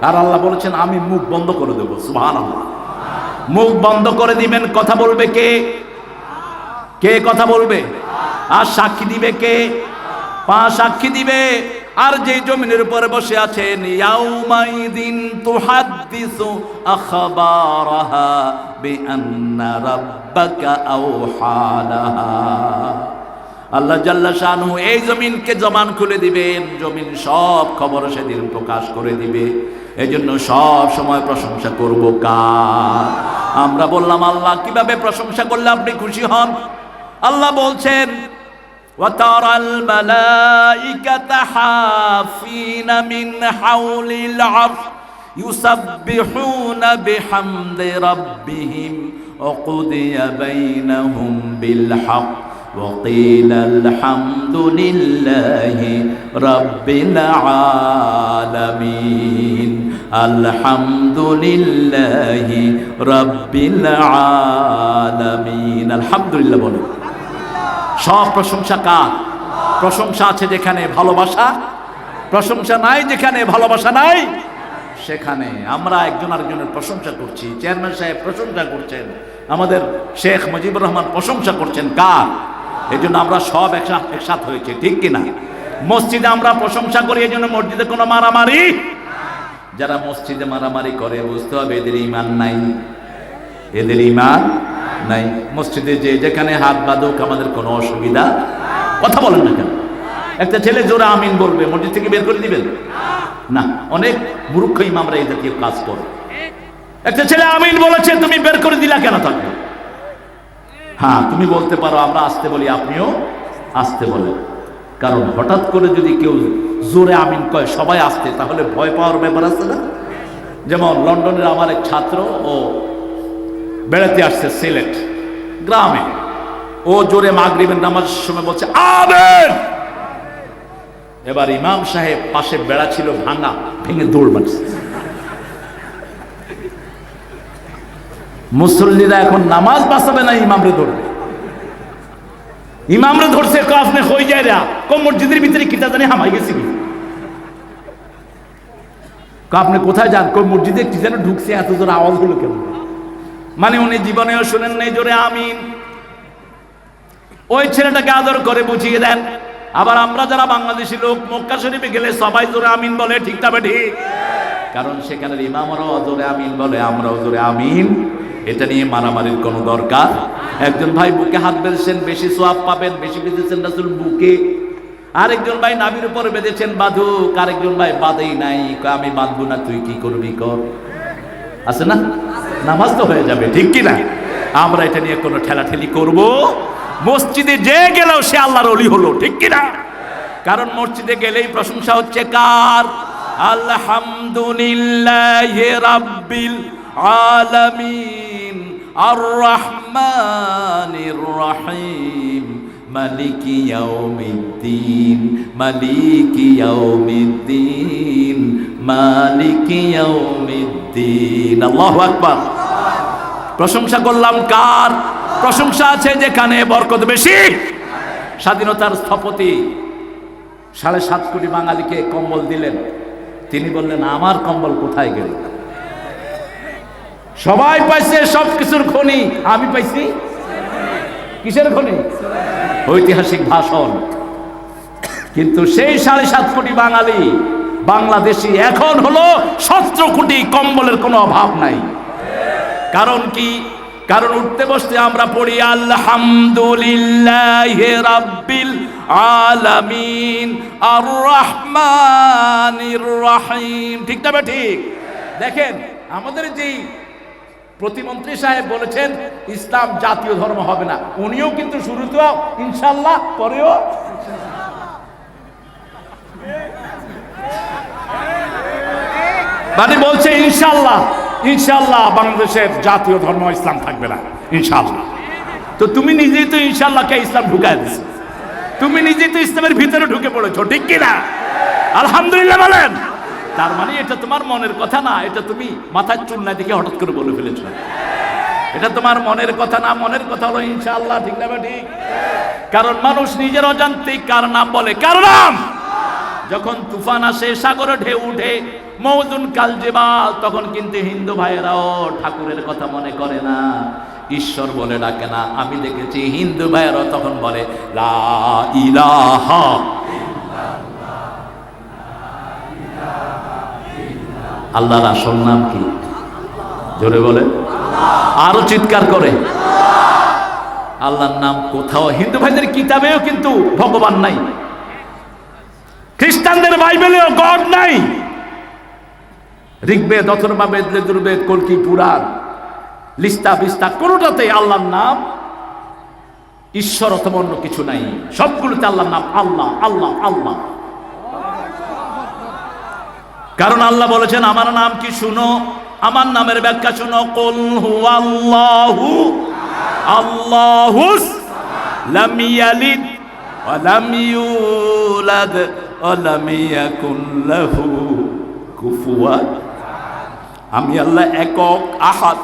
Speaker 2: আর আল্লাহ বলেছেন আমি মুখ বন্ধ করে দেবো। সুবহানাল্লাহ। মুখ বন্ধ করে দিবেন, কথা বলবে কে? কে কথা বলবে? আর সাক্ষী দিবে কে? পা সাক্ষী দিবে। আর যে জমিনের উপরে বসে আছেন, ইয়াউমাইদিন তুহাদ্দিসু আখবারাহা বিআন্না রাব্বাকা আওহালাহা। আল্লাহ জাল্লা শানহু এই জমিনকে জবান খুলে দিবেন, জমিন সব খবর সেদিন প্রকাশ করে দিবে। এজন্য সব সময় প্রশংসা করব কার? আমরা বললাম আল্লাহ। কিভাবে প্রশংসা করলে আপনি খুশি হন? আল্লাহ বলছেন, وَتَرَى الْمَلَائِكَةَ حَافِينَ مِنْ حَوْلِ الْعَرْشِ يُسَبِّحُونَ بِحَمْدِ رَبِّهِمْ وَقُضِيَ بَيْنَهُمْ بِالْحَقِّ وَقِيلَ الْحَمْدُ لِلَّهِ رَبِّ الْعَالَمِينَ الْحَمْدُ لِلَّهِ رَبِّ الْعَالَمِينَ। আলহামদুলিল্লাহ বলো। সব প্রশংসা কার? প্রশংসা আছে যেখানে ভালোবাসা, প্রশংসা নাই যেখানে ভালোবাসা নাই, সেখানে আমরা একজন আরেকজনের প্রশংসা করছি। চেয়ারম্যান সাহেব প্রশংসা করছেন, আমাদের শেখ মুজিবুর রহমান প্রশংসা করছেন কার? এই জন্য আমরা সব একসাথ হয়েছে, ঠিক কিনা? মসজিদে আমরা প্রশংসা করি, এই জন্য মসজিদে কোনো মারামারি। যারা মসজিদে মারামারি করে বুঝতে হবে এদের ঈমান নাই, এদের ঈমান নাই। মসজিদে যে যেখানে হাত বাঁধুক আমাদের কোনো অসুবিধা। কথা বলেন না কেন? একটা ছেলে জোরে আমিন বলবে, মসজিদ থেকে বের করে দিবেন না? অনেক মূর্খ ইমামরা এই জাতীয় কাজ করে। একটা ছেলে আমিন বলেছে, তুমি বের করে দিলা কেন তাকে? হ্যাঁ, তুমি বলতে পারো, আমরা আসতে বলি, আপনিও আসতে বলেন। কারণ হঠাৎ করে যদি কেউ জোরে আমিন কয় সবাই আসতে, তাহলে ভয় পাওয়ার ব্যাপার আছে না? যেমন লন্ডনের আমার এক ছাত্র, ও বেড়াতে আসছে সিলেট গ্রামে, ও জোরে মাগরিবের নামাজের সময় বলছে আমিন। এবার ইমাম সাহেব পাশে বেড়া ছিল ভাঙা, ভেঙে দৌড় মারছে। মুসল্লিরা এখন নামাজ বাঁচাবে না ইমামরে ধরবে। ইমামরে ধরছে আপনি হয়ে যায় রা কম মসজিদের ভিতরে কিতা জানি হামাই গেছি কি আপনি কোথায় যান কোন মসজিদে কি যেন ঢুকছে এত জোরে আওয়াজ হলো কেন? মানে উনি জীবনেও শুনেন নাই জোরে আমিন। ওই ছেলেটাকে আদর করে বুঝিয়ে দেন। আবার আমরা যারা বাংলাদেশি লোক মক্কা শরীফে গেলে সবাই জোরে আমিন বলে, ঠিক না ঠিক? কারণ সেখানের ইমামরাও জোরে আমিন বলে, আমরাও জোরে আমিন। এটা নিয়ে মারামারির কোনো দরকার। একজন ভাই বুকে হাত বেঁধেছেন, বেশি সোয়াব পাবেন, বেশি বেঁধেছেন রাসূল বুকে। আরেকজন ভাই নাভির উপর বেঁধেছেন বাঁধুক, আরেকজন ভাই বাঁধেই নাই, আমি বাঁধবো না, তুই কি করবি কর। আছে না? নামাজ তো হয়ে যাবে, ঠিক কি না? আমরা এটা নিয়ে কোনো ঠেলাঠেলি করব? মসজিদে যে গেলেও সে আল্লাহর ওলি হলো, ঠিক কি না? কারণ মসজিদে গেলেই প্রশংসা হচ্ছে কার? আলহামদুলিল্লাহি রাব্বিল আলামিন আর রহমানির রহিম মালিকি ইয়াউমিদ্দিন মালিকি ইয়াউমিদ্দিন মালিকি ইয়াউমিদ্দিন। আল্লাহু আকবার। প্রশংসা করলাম কার? প্রশংসা আছে যেখানে বরকত বেশি। স্বাধীনতার স্থপতি 7.5 কোটি বাঙালিকে কম্বল দিলেন। তিনি বললেন আমার কম্বল কোথায় গেল? সবাই পাইছে সবকিছুর খনি, আমি পাইছি কিসের খনি? ঐতিহাসিক ভাষণ। কিন্তু সেই 7.5 কোটি বাঙালি বাংলাদেশি এখন হলো 17 কোটি, কম্বলের কোনো অভাব নাই। কারণ কি? কারণ উঠতে বসতে আমরা পড়ি আলহামদুলিল্লাহি রাব্বিল আলামিন আর রহমানির রহিম, ঠিক না ঠিক? দেখেন আমাদের যেই প্রতিমন্ত্রী সাহেব বলেছেন ইসলাম জাতীয় ধর্ম হবে না, উনিও কিন্তু শুরুতেও ইনশাআল্লাহ, পরেও মানে বলছে ইনশাআল্লাহ, ইনশাআল্লাহ বাংলাদেশের জাতীয় ধর্ম ইসলাম থাকবে না ইনশাআল্লাহ। তো তুমি নিজেই তো ইনশাআল্লাহকে ইসলাম ঢুকায় দিছো, তুমি নিজেই তো ইসলামের ভিতরে ঢুকে পড়েছো, ঠিক কি না? আলহামদুলিল্লাহ বলেন। তার মানে এটা তোমার মনের কথা না, এটা তুমি মাথায় চুল না দেখে হঠাৎ করে বলে ফেলেছো। এটা তোমার মনের কথা না, মনের কথা হলো ইনশাআল্লাহ, ঠিক না ঠিক? কারণ মানুষ নিজের অজান্তেই কার নাম বলে? কার নাম? যখন তুফান আসে, সাগরে ঢেউ উঠে, মৌজুন কাল জিবাল, তখন কিন্তু হিন্দু ভাইয়েরাও ঠাকুরের কথা মনে করে না, ঈশ্বর বলে ডাকে না। আমি দেখেছি হিন্দু ভাইয়েরাও তখন বলে লা ইলাহা। আল্লাহর আসল নাম কি? জোরে বলে, আরো চিৎকার করে। আল্লাহর নাম কোথাও হিন্দু ভাইদের কিতাবেও কিন্তু ভগবান নাই, খ্রিস্টানদের বাইবেলেও গড নাই, ঋগ্বেদ, অথর্ববেদ, যজুর্বেদ, কল্কি পুরাণ, লিস্তা বিস্তা কোনোটাতে আল্লাহর নাম ঈশ্বর অথবা অন্য কিছু নাই। সবগুলোতে আল্লাহর নাম আল্লাহ আল্লাহ আল্লাহ। কারণ আল্লাহ বলেছেন আমার নাম কি শুনো, আমার নামের ব্যাখ্যা শুনো। কুল হুয়াল্লাহু আল্লাহুস লাম ইয়ালিদ ওয়া লাম ইউলাদ ওয়া লাম ইয়াকুন লাহু কুফুয়ান। আমি আল্লাহ একক, আহাদ।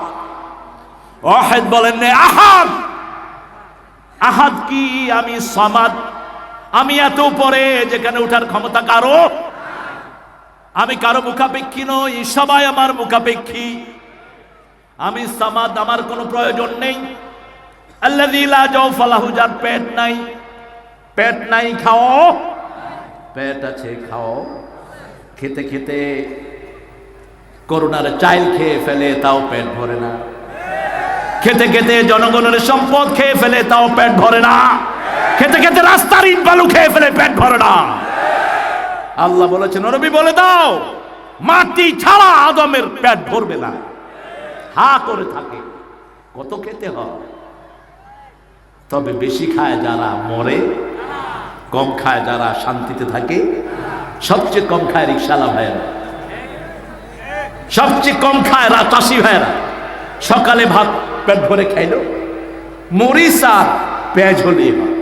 Speaker 2: ওয়াহিদ বলেন না, আহাদ। আহাদ কি? আমি সামাদ, আমি এত উপরে যেখানে ওঠার ক্ষমতা কারো, আমি কারো মুখাপেক্ষী নই, সবাই আমার মুখাপেক্ষী। আমি সামাদ, আমার কোনো প্রয়োজন নেই। আল্লাযী লা জাওফা লাহু, যার পেট নাই, পেট নাই খাও, পেট আছে খাও। খেতে খেতে করোনার চাইল খেয়ে ফেলে, তাও পেট ভরে না। খেতে খেতে জনগণের সম্পদ খেয়ে ফেলে, তাও পেট ভরে না। খেতে খেতে রাস্তার ইট বালু খেয়ে ফেলে, পেট ভরে না। আল্লাহ বলেছেন নবী বলে দাও, মাটি ছাড়া আদমের পেট ভরবে না, হা করে থাকে। কত খেতে হয়? তবে বেশি খায় যারা মরে, কম খায় যারা শান্তিতে থাকে। সবচেয়ে কম খায় রিকশালা ভাইয়েরা, সবচেয়ে কম খায় চাষি ভাইয়েরা। সকালে ভাত পেট ভরে খাইলো, মরিচ আর পেঁয়াজ হলেই হয়,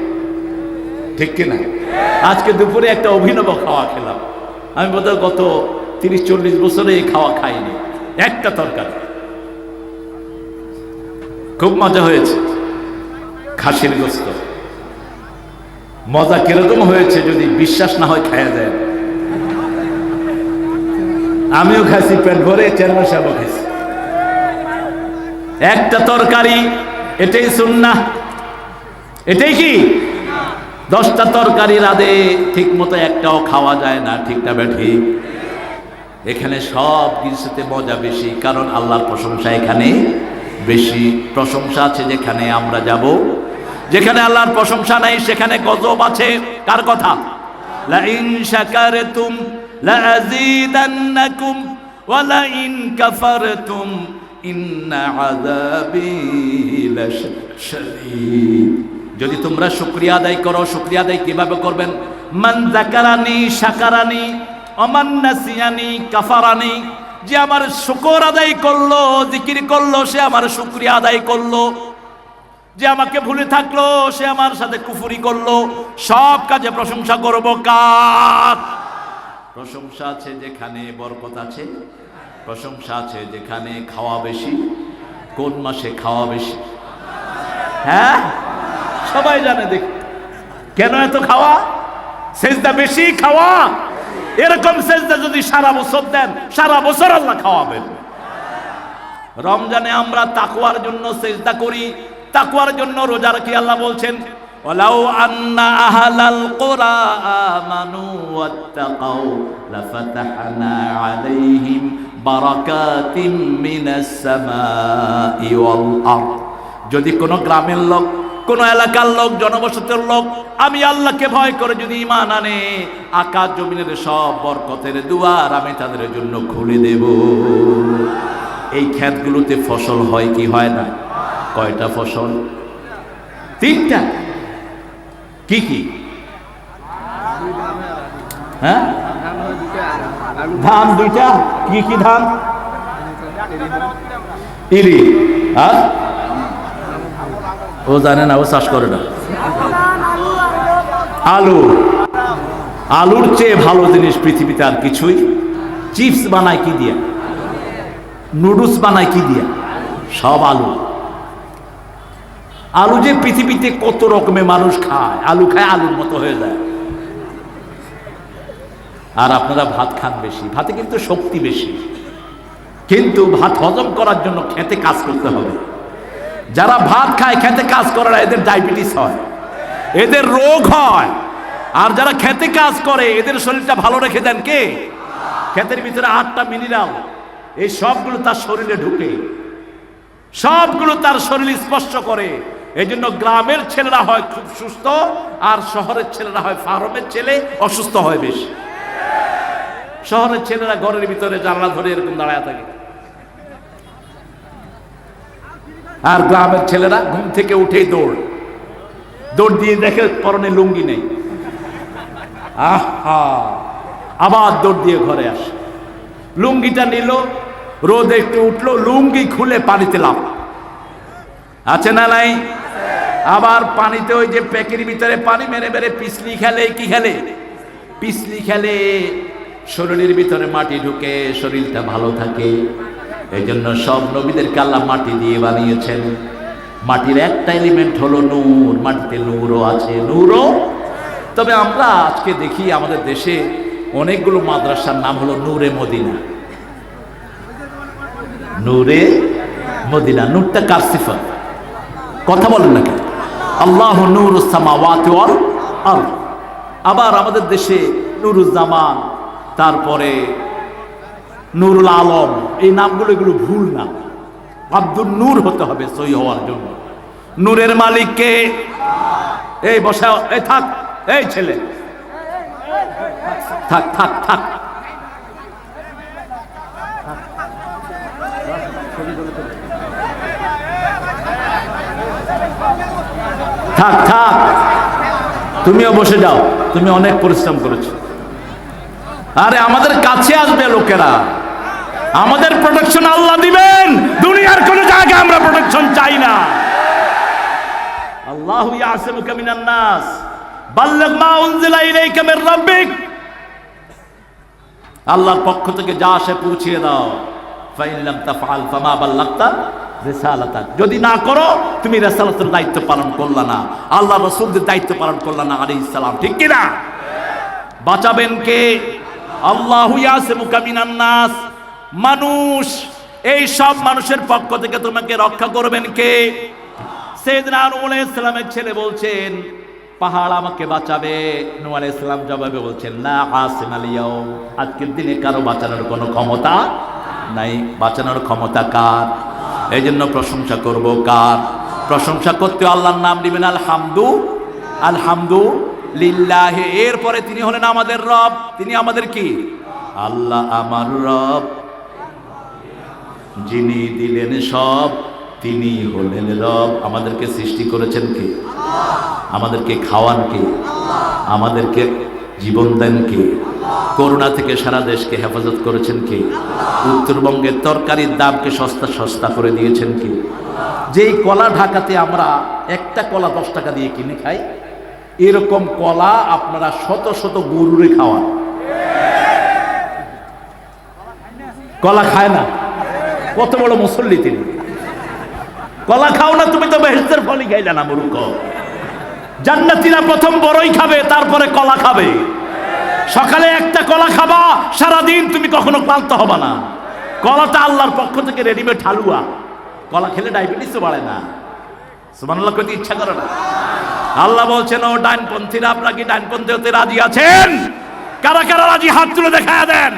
Speaker 2: ঠিক কিনা? আজকে দুপুরে একটা অভিনব খাওয়া খেলাম। আমি বোধহয় গত 30-40 বছরে এই খাওয়া খাইনি। একটা তরকারি, খুব মজা হয়েছে, খাসির গোস্ত। মজা কিরকম হয়েছে যদি বিশ্বাস না হয় খায়া যায়। আমিও খাইছি পেট ভরে, চেয়ারম্যান সাহেবও খাইছি। একটা তরকারি, এটাই সুন্নাহ, এটাই কি? 10টা তরকারি রাঁধে ঠিক মতো একটাও খাওয়া যায় না, ঠিক না বেঠি? এখানে সব কিছুতে মজা বেশি, কারণ আল্লাহর প্রশংসা এখানে বেশি। প্রশংসা আছে যেখানে আমরা যাব, যেখানে আল্লাহর প্রশংসা নাই সেখানে গজব আছে। কার কথা? লা ইন শাকারতুম লা আযীদান্নাকুম ওয়া লা ইন কাফারতুম ইন্না আযাবী লাশাদীদ। যদি তোমরা শুকরিয়া আদায় করো, শুকরিয়া আদায় কিভাবে করবেন? মান যাকারানি শাকারানি অমান নাসিয়ানি কাফারানি। যে আমার শুকর আদায় করলো, জিকির করলো, সে আমার শুকরিয়া আদায় করলো। যে আমাকে ভুলে থাকলো, সে আমার সাথে কুফরি করলো। সব কাজে প্রশংসা করব কার? প্রশংসা আছে যেখানে বরকত আছে, প্রশংসা আছে যেখানে খাওয়া বেশি। কোন মাসে খাওয়া বেশি? হ্যাঁ, সবাই জানে। দেখ কেন এত খাওয়া? সেজদা বেশি, খাওয়া। এরকম সেজদা যদি সারা বছর দেন, সারা বছর আল্লাহ খাওয়াবেন। রমজানে আমরা তাকওয়ার জন্য সেজদা করি, তাকওয়ার জন্য রোজা রাখি। আল্লাহ বলছেন, ওয়ালাউ আন্না আহলাল কুরা আমানু ওয়াত্তাকাউ লাফাতাহনা আলাইহিম বারাকাতিম মিনাস সামাই ওয়াল আরদ। যদি কোনো গ্রামের লোক, কোন এলাকার লোক, জনবসতির লোক আমি আল্লাহকে ভয় করে যদি ঈমান আনে, আকাশ জমিনের সব বরকতের দুয়ার আমি তাদের জন্য খুলে দেব। এই ক্ষেতগুলোতে ফসল হয় কি হয় না? কয়টা ফসল? 3টা। কি কি? হ্যাঁ, ধান 2টা। কি কি ধান? ইরি। আর ও জানে না, ও চাষ করে না। আলু। আলুর চেয়ে ভালো জিনিস পৃথিবীতে আর কিছুই। চিপস বানায় কি দিয়া? নুডলস বানায় কি দিয়া? সব আলু। আলু যে পৃথিবীতে কত রকমের মানুষ খায়, আলু খায় আলুর মতো হয়ে যায়। আর আপনারা ভাত খান বেশি, ভাতে কিন্তু শক্তি বেশি, কিন্তু ভাত হজম করার জন্য খেতে কাজ করতে হবে। যারা ভাত খায়, খেতে কাজ করে না, এদের ডায়াবেটিস হয়, এদের রোগ হয়। আর যারা খেতে কাজ করে, এদের শরীরটা ভালো রেখে দেন কে? ক্ষেতের ভিতরে 8টা মিনারেল, এই সবগুলো তার শরীরে ঢুকে, সবগুলো তার শরীর স্পর্শ করে। এই জন্য গ্রামের ছেলেরা হয় খুব সুস্থ, আর শহরের ছেলেরা হয়, ফার্মের ছেলে অসুস্থ হয় বেশি। শহরের ছেলেরা ঘরের ভিতরে জানলা ধরে এরকম দাঁড়ায় থাকে, আর গ্রামের ছেলেরা ঘুম থেকে উঠেই দৌড় দিয়ে দেখে পরনে লুঙ্গি নেই। আহা, আবার দৌড় দিয়ে ঘরে আসে, লুঙ্গিটা নিল, রোদ একটু উঠলো, লুঙ্গি খুলে পানিতে লাফ। আছে না নাই? আবার পানিতে ওই যে প্যাকের ভিতরে পানি মেরে মেরে পিছলি খেলে। কি খেলে? পিছলি খেলে। শরীরের ভিতরে মাটি ঢুকে, শরীরটা ভালো থাকে। এই জন্য সব নবীদেরকে আল্লাহ মাটি দিয়ে বানিয়েছেন। মাটির একটা এলিমেন্ট হলো নূর, মাটিতে নূরও আছে, নূরও। তবে আমরা আজকে দেখি আমাদের দেশে অনেকগুলো মাদ্রাসার নাম হলো নূরে মদিনা। নূরে মদিনা, নূরটা কার সিফাত? কথা বলেন না কেন? আল্লাহু নূরুস সামাওয়াতি ওয়াল আরদ। আবার আমাদের দেশে নুরুজ জামান, তারপরে নুরুল আলম, এই নামগুলো এগুলো ভুল নাম। আব্দুল নূর হতে হবে সহি হওয়ার জন্য। নূরের মালিককে এই বসা, এই থাক, এই ছেলে থাক থাক থাক, থাক থাক, তুমিও বসে যাও, তুমি অনেক পরিশ্রম করেছো। আরে আমাদের কাছে আসবে লোকেরা, আমাদের প্রোটেকশন আল্লাহ দিবেন। দুনিয়ার কোন জায়গায় আমরা প্রোটেকশন চাই না। আল্লাহু ইয়াসিমুকা মিনান নাস, বাল্লিগ মা উনজিলা ইলাইকা মির রাব্বিক। আল্লাহর পক্ষ থেকে যা আসে পৌঁছিয়ে দাও। ফাইন লাম তাফআল ফামা বাল্লাগতা রিসালাতাক, যদি না করো তুমি রিসালাতের দায়িত্ব পালন করলা না, আল্লাহ রাসূলদের দায়িত্ব পালন করলা না আলাইহিস সালাম, ঠিক কি না? বাঁচাবেন কে? আল্লাহু ইয়াসিমুকা মিনান নাস, মানুষ, এই সব মানুষের পক্ষ থেকে তোমাকে রক্ষা করবেন কে? সাইয়েদনা নূহ আলাইহিস সালামের ছেলে বলছেন পাহাড় আমাকে বাঁচাবে। নূহ আলাইহিস সালাম জবাবে বলছেন লা আসিমাল ইয়াউম, আজকের দিনে কারো বাঁচানোর কোনো ক্ষমতা নাই। বাঁচানোর ক্ষমতা কার? এই জন্য প্রশংসা করব কার? প্রশংসা করতে আল্লাহর নাম নেবেন আলহামদু, আলহামদুলিল্লাহ। এরপরে তিনি হলেন আমাদের রব। তিনি আমাদের কি? আল্লাহ আমার রব, যিনি দিলেন সব, তিনি হলেন রব। আমাদেরকে সৃষ্টি করেছেন কে? আমাদেরকে খাওয়ান কে? আমাদেরকে জীবন দেন কে? করোনা থেকে সারা দেশকে হেফাজত করেছেন কে? উত্তরবঙ্গের তরকারির দামকে সস্তা সস্তা করে দিয়েছেন কে? যেই কলা ঢাকাতে আমরা একটা কলা 10 টাকা দিয়ে কিনে খাই, এরকম কলা আপনারা শত শত গরুরে খাওয়ান। কলা খায় না, কত বড় মুসল্লি তিনি। কলা খাও না তুমি তো বেহেশতের ফলই খাইলে না মূর্খ। জান্নাতীরা প্রথম বড়ই খাবে, তারপরে কলা খাবে। সকালে একটা কলা খাবা, সারাদিন তুমি কখনো ক্লান্ত হবা না। কলাটা আল্লাহর পক্ষ থেকে রেডিমেড হালুয়া। কলা খেলে ডায়াবেটিসও বাড়ে না। সুবহানাল্লাহ কইতে ইচ্ছা করে না? আল্লাহ বলছেন ও ডাইনপন্থীরা, আপনারা কি ডাইনপন্থী হতে রাজি আছেন? কারা কারা রাজি হাত তুলে দেখায় দেন।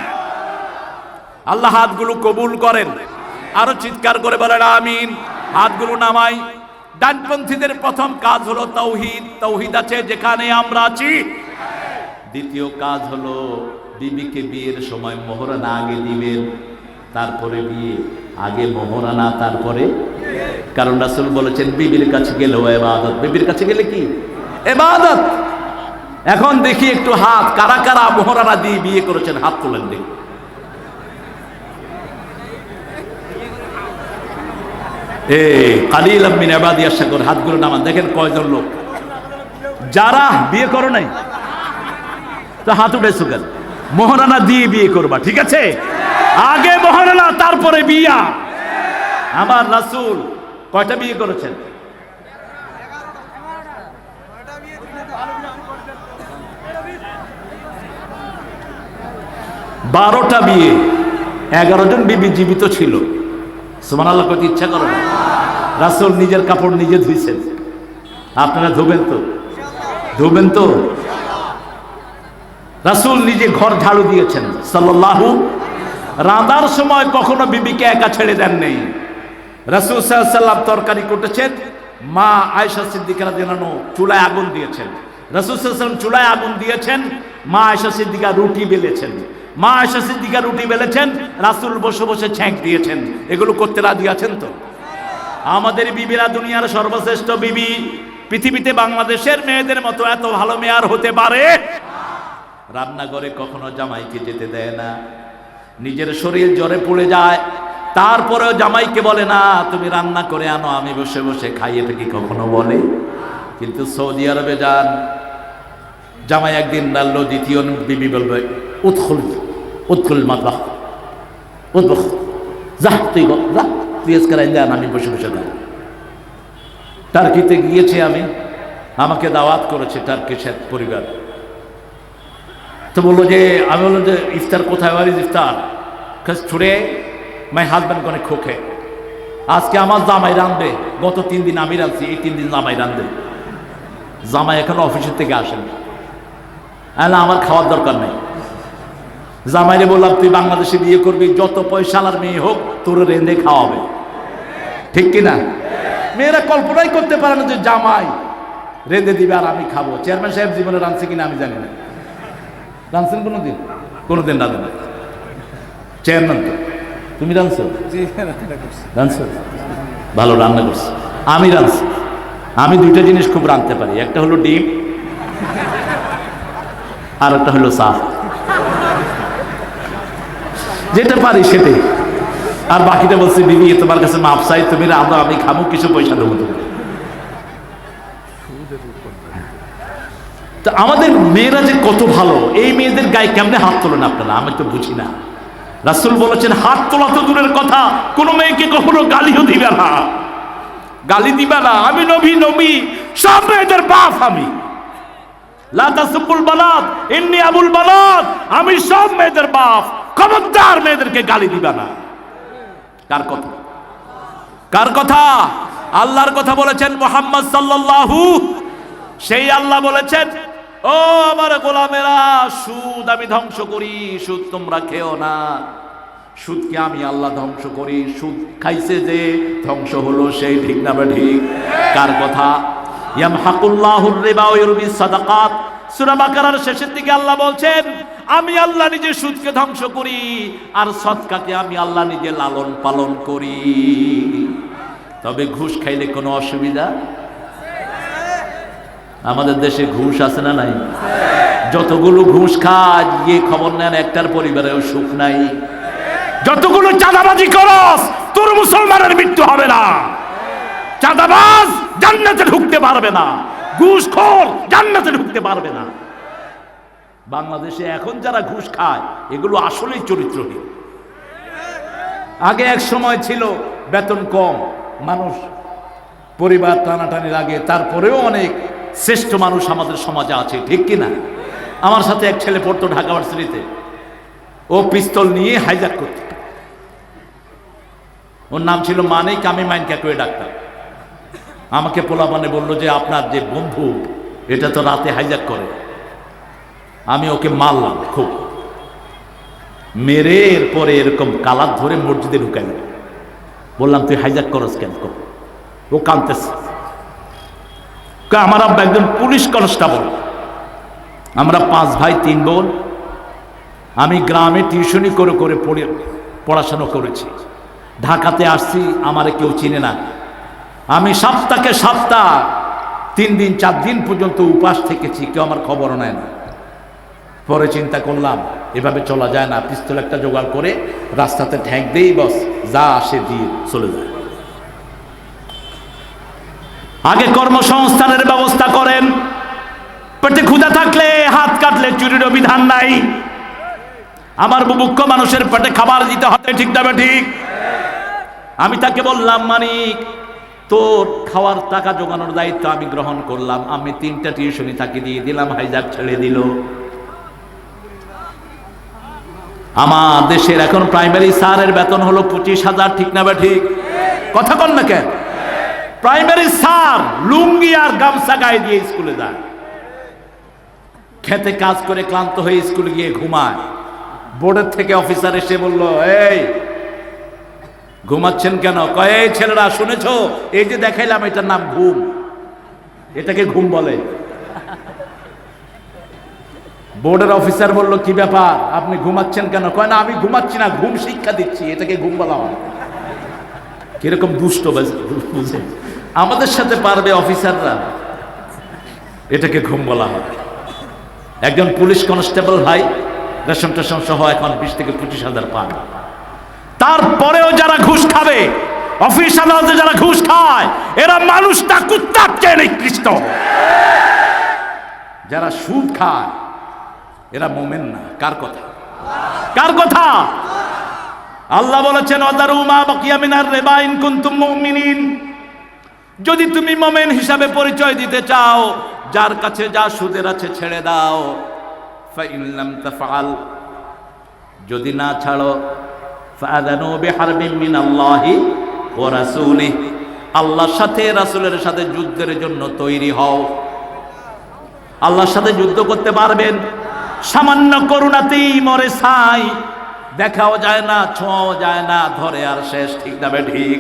Speaker 2: আল্লাহ হাতগুলো কবুল করেন। আরো চিৎকার করে বলেন আমিন। হাতগুলো নামাই। ডানপন্থীদের প্রথম কাজ হলো তাওহীদ। তাওহীদ আছে যেখানে আমরা আছি। দ্বিতীয় কাজ হলো বিবিকে বিয়ের সময় মোহরানা আগে দিবেন, তারপরে বিয়ে। আগে মোহরানা, তারপরে। কারণ রাসূল বলেছেন বিবির কাছে গেলেও ইবাদত। বিবির কাছে গেলে কি? ইবাদত। এখন দেখি একটু হাত, কারা কারা মোহরানা দিয়ে বিয়ে করেছেন? হাত তোলেন দেখি। কালিলাম মিন ইবাদিয়াশ শাকুর। হাতগুলো নামান, দেখেন কয়জন লোক। যারা বিয়ে করো নাই তো হাত উঠেছো কেন? মোহরানা দিয়ে বিয়ে করবা, ঠিক আছে? আগে মোহরানা, তারপরে বিয়া। আমার রাসূল কয়টা বিয়ে করেছেন? 12টা বিয়ে, 11 জন বিবি জীবিত ছিল। সুবহানাল্লাহ কইতে ইচ্ছা করে না? রাসূল নিজের কাপড় নিজে ধুইছেন। আপনারা ধুবেন তো? ধুবেন তো? রাসূল নিজে ঘর ঝাড়ু দিয়েছেন সাল্লাল্লাহু। রান্নার সময় কখনো বিবিকে একা ছেড়ে দেন নেই। রাসূল সাল্লাল্লাহু আলাইহি ওয়াসাল্লাম তরকারি কুটেছেন, মা আয়েশা সিদ্দিকা রাদিয়াল্লাহু আনহা চুলায় আগুন দিয়েছেন। রাসূল সাল্লাল্লাহু আলাইহি ওয়াসাল্লাম চুলায় আগুন দিয়েছেন, মা আয়েশা সিদ্দিকা রুটি বেলেছেন। মা আয়েশা সিদ্দিকা রুটি বেলেছেন, রাসূল বসে বসে ছ্যাঁক দিয়েছেন। এগুলো করতে রাজি আছেন তো? আমাদের বিবিরা দুনিয়ার সর্বশ্রেষ্ঠ বিবি। পৃথিবীতে বাংলাদেশের মেয়েদের মতো এত ভালো মেয়ে আর হতে পারে? রান্নাঘরে কখনো জামাইকে যেতে দেয় না। নিজের শরীর জ্বরে পড়ে যায়, তারপরেও জামাইকে বলে না তুমি রান্না করে আনো, আমি বসে বসে খাইয়ে থাকি, কখনো বলে? কিন্তু সৌদি আরবে যান, জামাই একদিন ডাললো, দ্বিতীয় বিবি বলবে উৎখুল মাতবাহ, উৎবখ, যা তুই যা, তুই আজকে দেন, আমি বসে বসে খাই। টার্কিতে গিয়েছি আমি, আমাকে দাওয়াত করেছে টার্কিশের পরিবার। তো বললো যে, আমি বললাম যে ইফতার কোথায়? Where is iftar? Today my husband gonna cook. আজকে আমার জামাই রাঁধবে। গত 3 দিন আমি রাঁধছি, এই 3 দিন জামাই রাঁধবে। জামাই এখনো অফিসের থেকে আসেন। আমার খাওয়ার দরকার নেই। জামাইরে বললাম তুই বাংলাদেশে বিয়ে করবি, যত পয়সালার মেয়ে হোক তোর রেঁধে খাওয়াবে, ঠিক কিনা? মেয়েরা কল্পনাই করতে পারে না যে জামাই রেঁধে দিবে আর আমি খাবো। চেয়ারম্যান সাহেব জীবনে রাঁধছে কিনা আমি জানি না। রাঁধছেন কোনোদিন? কোনোদিন রাঁধে না চেয়ারম্যান। তো তুমি রাঁধছো? রাঁধছো? ভালো রান্না করছো। আমি রাঁধছি। আমি 2টা জিনিস খুব রাঁধতে পারি, একটা হলো ডিম আর একটা হলো চা। যেটা পারি সেটাই। আর বাকিটা বলছি বিবি তোমার কাছে মাপ চাই, তুমি রাঁধো, আমি খাবো, কিছু পয়সা দেবো তুমি। তো আমাদের মেয়েরা যে কত ভালো, এই মেয়েদের গায়ে কেমনে হাত তোলেন আপনারা? আমি তো বুঝি না। রাসূল বলেছেন হাত তোলা তো দূরের কথা, কোন মেয়েকে কখনো গালিও দিবে না, গালি দিবে না। আমি নবী, সব মেয়েদের বাপ আমি। লা তাসুবুল বানাত ইন্নী আবুল বানাত, আমি সব মেয়েদের বাপ, খবরদার মেয়েদেরকে গালি দিবে না। কার কথা? কার কথা? আল্লাহর কথা বলেছেন মুহাম্মদ সাল্লাল্লাহু। সেই আল্লাহ বলেছেন, ও আমার গোলামেরা, সুদ আমি ধ্বংস করি, সুদ তোমরা খেও না। সুদকে আমি আল্লাহ ধ্বংস করি। সুদ খাইছে যে ধ্বংস হলো সেই, ঠিক না ঠিক? কার কথা? ইয়ামহাকুল্লাহুর রিবা ওয়া ইউরবিস সাদাকাত। সূরা বাকারার শেষের দিকে আল্লাহ বলছেন, আমি আল্লাহ নিজে সুদকে ধ্বংস করি, আর সদকাকে আমি আল্লাহ নিজে লালন পালন করি। তবে ঘুষ খাইলে কোনো অসুবিধা? আমাদের দেশে ঘুষ আছে না নাই? যতগুলো ঘুষ খায় গিয়ে খবর নেন, একটার পরিবারেও সুখ নাই। যতগুলো চাঁদাবাজি করস, তোর মুসলমানের মৃত্যু হবে না। চাঁদাবাজ জান্নাতে ঢুকতে পারবে না, ঘুষখোর জান্নাতে ঢুকতে পারবে না। বাংলাদেশে এখন যারা ঘুষ খায় এগুলো আসলেই চরিত্রহীন। আগে এক সময় ছিল বেতন কম, মানুষ পরিবার টানাটানি লাগে, তারপরেও অনেক শ্রেষ্ঠ মানুষ আমাদের সমাজে আছে, ঠিক কিনা? আমার সাথে এক ছেলে পড়তো ঢাকা ভার্সিটিতে, ও পিস্তল নিয়ে হাইজ্যাক করত। ওর নাম ছিল মানিক, আমি মাইনকা করে ডাক্তার। আমাকে পোলাপানে বললো যে আপনার যে বন্ধু এটা তো রাতে হাইজ্যাক করে। আমি ওকে মারলাম খুব, মেরে এরপরে এরকম কালার ধরে মসজিদে ঢুকাইলাম। বললাম তুই হাইজ্যাক করস কেন? ও কাঁদতেছে। আমার আব্বা একজন পুলিশ কনস্টেবল, আমরা 5 ভাই 3 বোন। আমি গ্রামে টিউশনি করে করে পড়াশোনা করেছি। ঢাকাতে আসছি, আমারে কেউ চিনে না। আমি সপ্তাহে সপ্তাহ 3 দিন 4 দিন পর্যন্ত উপাস থেকেছি, কেউ আমার খবরও নেয় না। পরে চিন্তা করলাম এভাবে চলা যায় না, পিস্তল একটা জোগাড় করে রাস্তাতে ঠ্যাং দেই, বস যা আসে দিয়ে চলে যায়। আগে কর্মসংস্থানের ব্যবস্থা করেন। পেটে ক্ষুধা থাকলে হাত কাটলে চুরির বিধান নাই। আমার বুভুক্ষ মানুষের পেটে খাবার দিতে হবে, ঠিক না ঠিক? আমি তাকে বললাম, মানিক তোর খাওয়ার টাকা জোগানোর দায়িত্ব আমি গ্রহণ করলাম। আমি 3টা টিউশনি তাকে দিয়ে দিলাম, হাইজ্যাক ছেড়ে দিল। আমার দেশের এখন প্রাইমারি স্যারের বেতন হলো 25,000, ঠিক না ঠিক? কথা কন না কেন? প্রাইমারি স্যার লুঙ্গি আর গামছা গায়ে দিয়ে স্কুলে যায়, খেতে কাজ করে ক্লান্ত হয়ে স্কুলে গিয়ে ঘুমায়। বোর্ডের থেকে অফিসার এসে বলল, এই ঘুমাচ্ছেন কেন? কয় এই ছেলেরা শুনেছো, এই যে দেখাইলাম এটার নাম ঘুম, এটাকে ঘুম বলে। বোর্ডের অফিসার বলল, কি ব্যাপার আপনি ঘুমাচ্ছেন কেন? কয় না আমি ঘুমাচ্ছি না, ঘুম শিক্ষা দিচ্ছি, এটাকে ঘুম বলা হয়। কিরকম দুষ্ট বুঝে? আমাদের সাথে পারবে অফিসাররা, এটাকে ঘুম বলা হয়। একজন পুলিশ কনস্টেবল ভাই রেশন টেশন সহ এখন 20 থেকে 25,000 পান। তারপরেও যারা ঘুষ খাবে, অফিস আদালতে যারা ঘুষ খায়, এরা মানুষটা কুত্তার চেয়ে নিকৃষ্ট। যারা সুদ খায় এরা মোমেন না। কার কথা? কার কথা? আল্লাহ বলেছেন, ওয়াদারু মা বাকিয়া মিনার রিবা ইন কুনতুম মুমিনিন। যদি তুমি মোমেন হিসাবে পরিচয় দিতে চাও, যার কাছে যা সুদের আছে ছেড়ে দাও। ফাইন লাম তাফআল, যদি না ছাড়ো, ফাআযানু বিহারবিন মিনাল্লাহি ওয়া রাসূলিহি, আল্লাহর সাথে রাসূলের সাথে যুদ্ধের জন্য তৈরি হও। আল্লাহর সাথে যুদ্ধ করতে পারবেন? সামান্য করুণাতেই মরে ছাই, দেখাও যায় না, ছোঁয়াও যায় না, ধরে আর শেষ, ঠিক না ঠিক?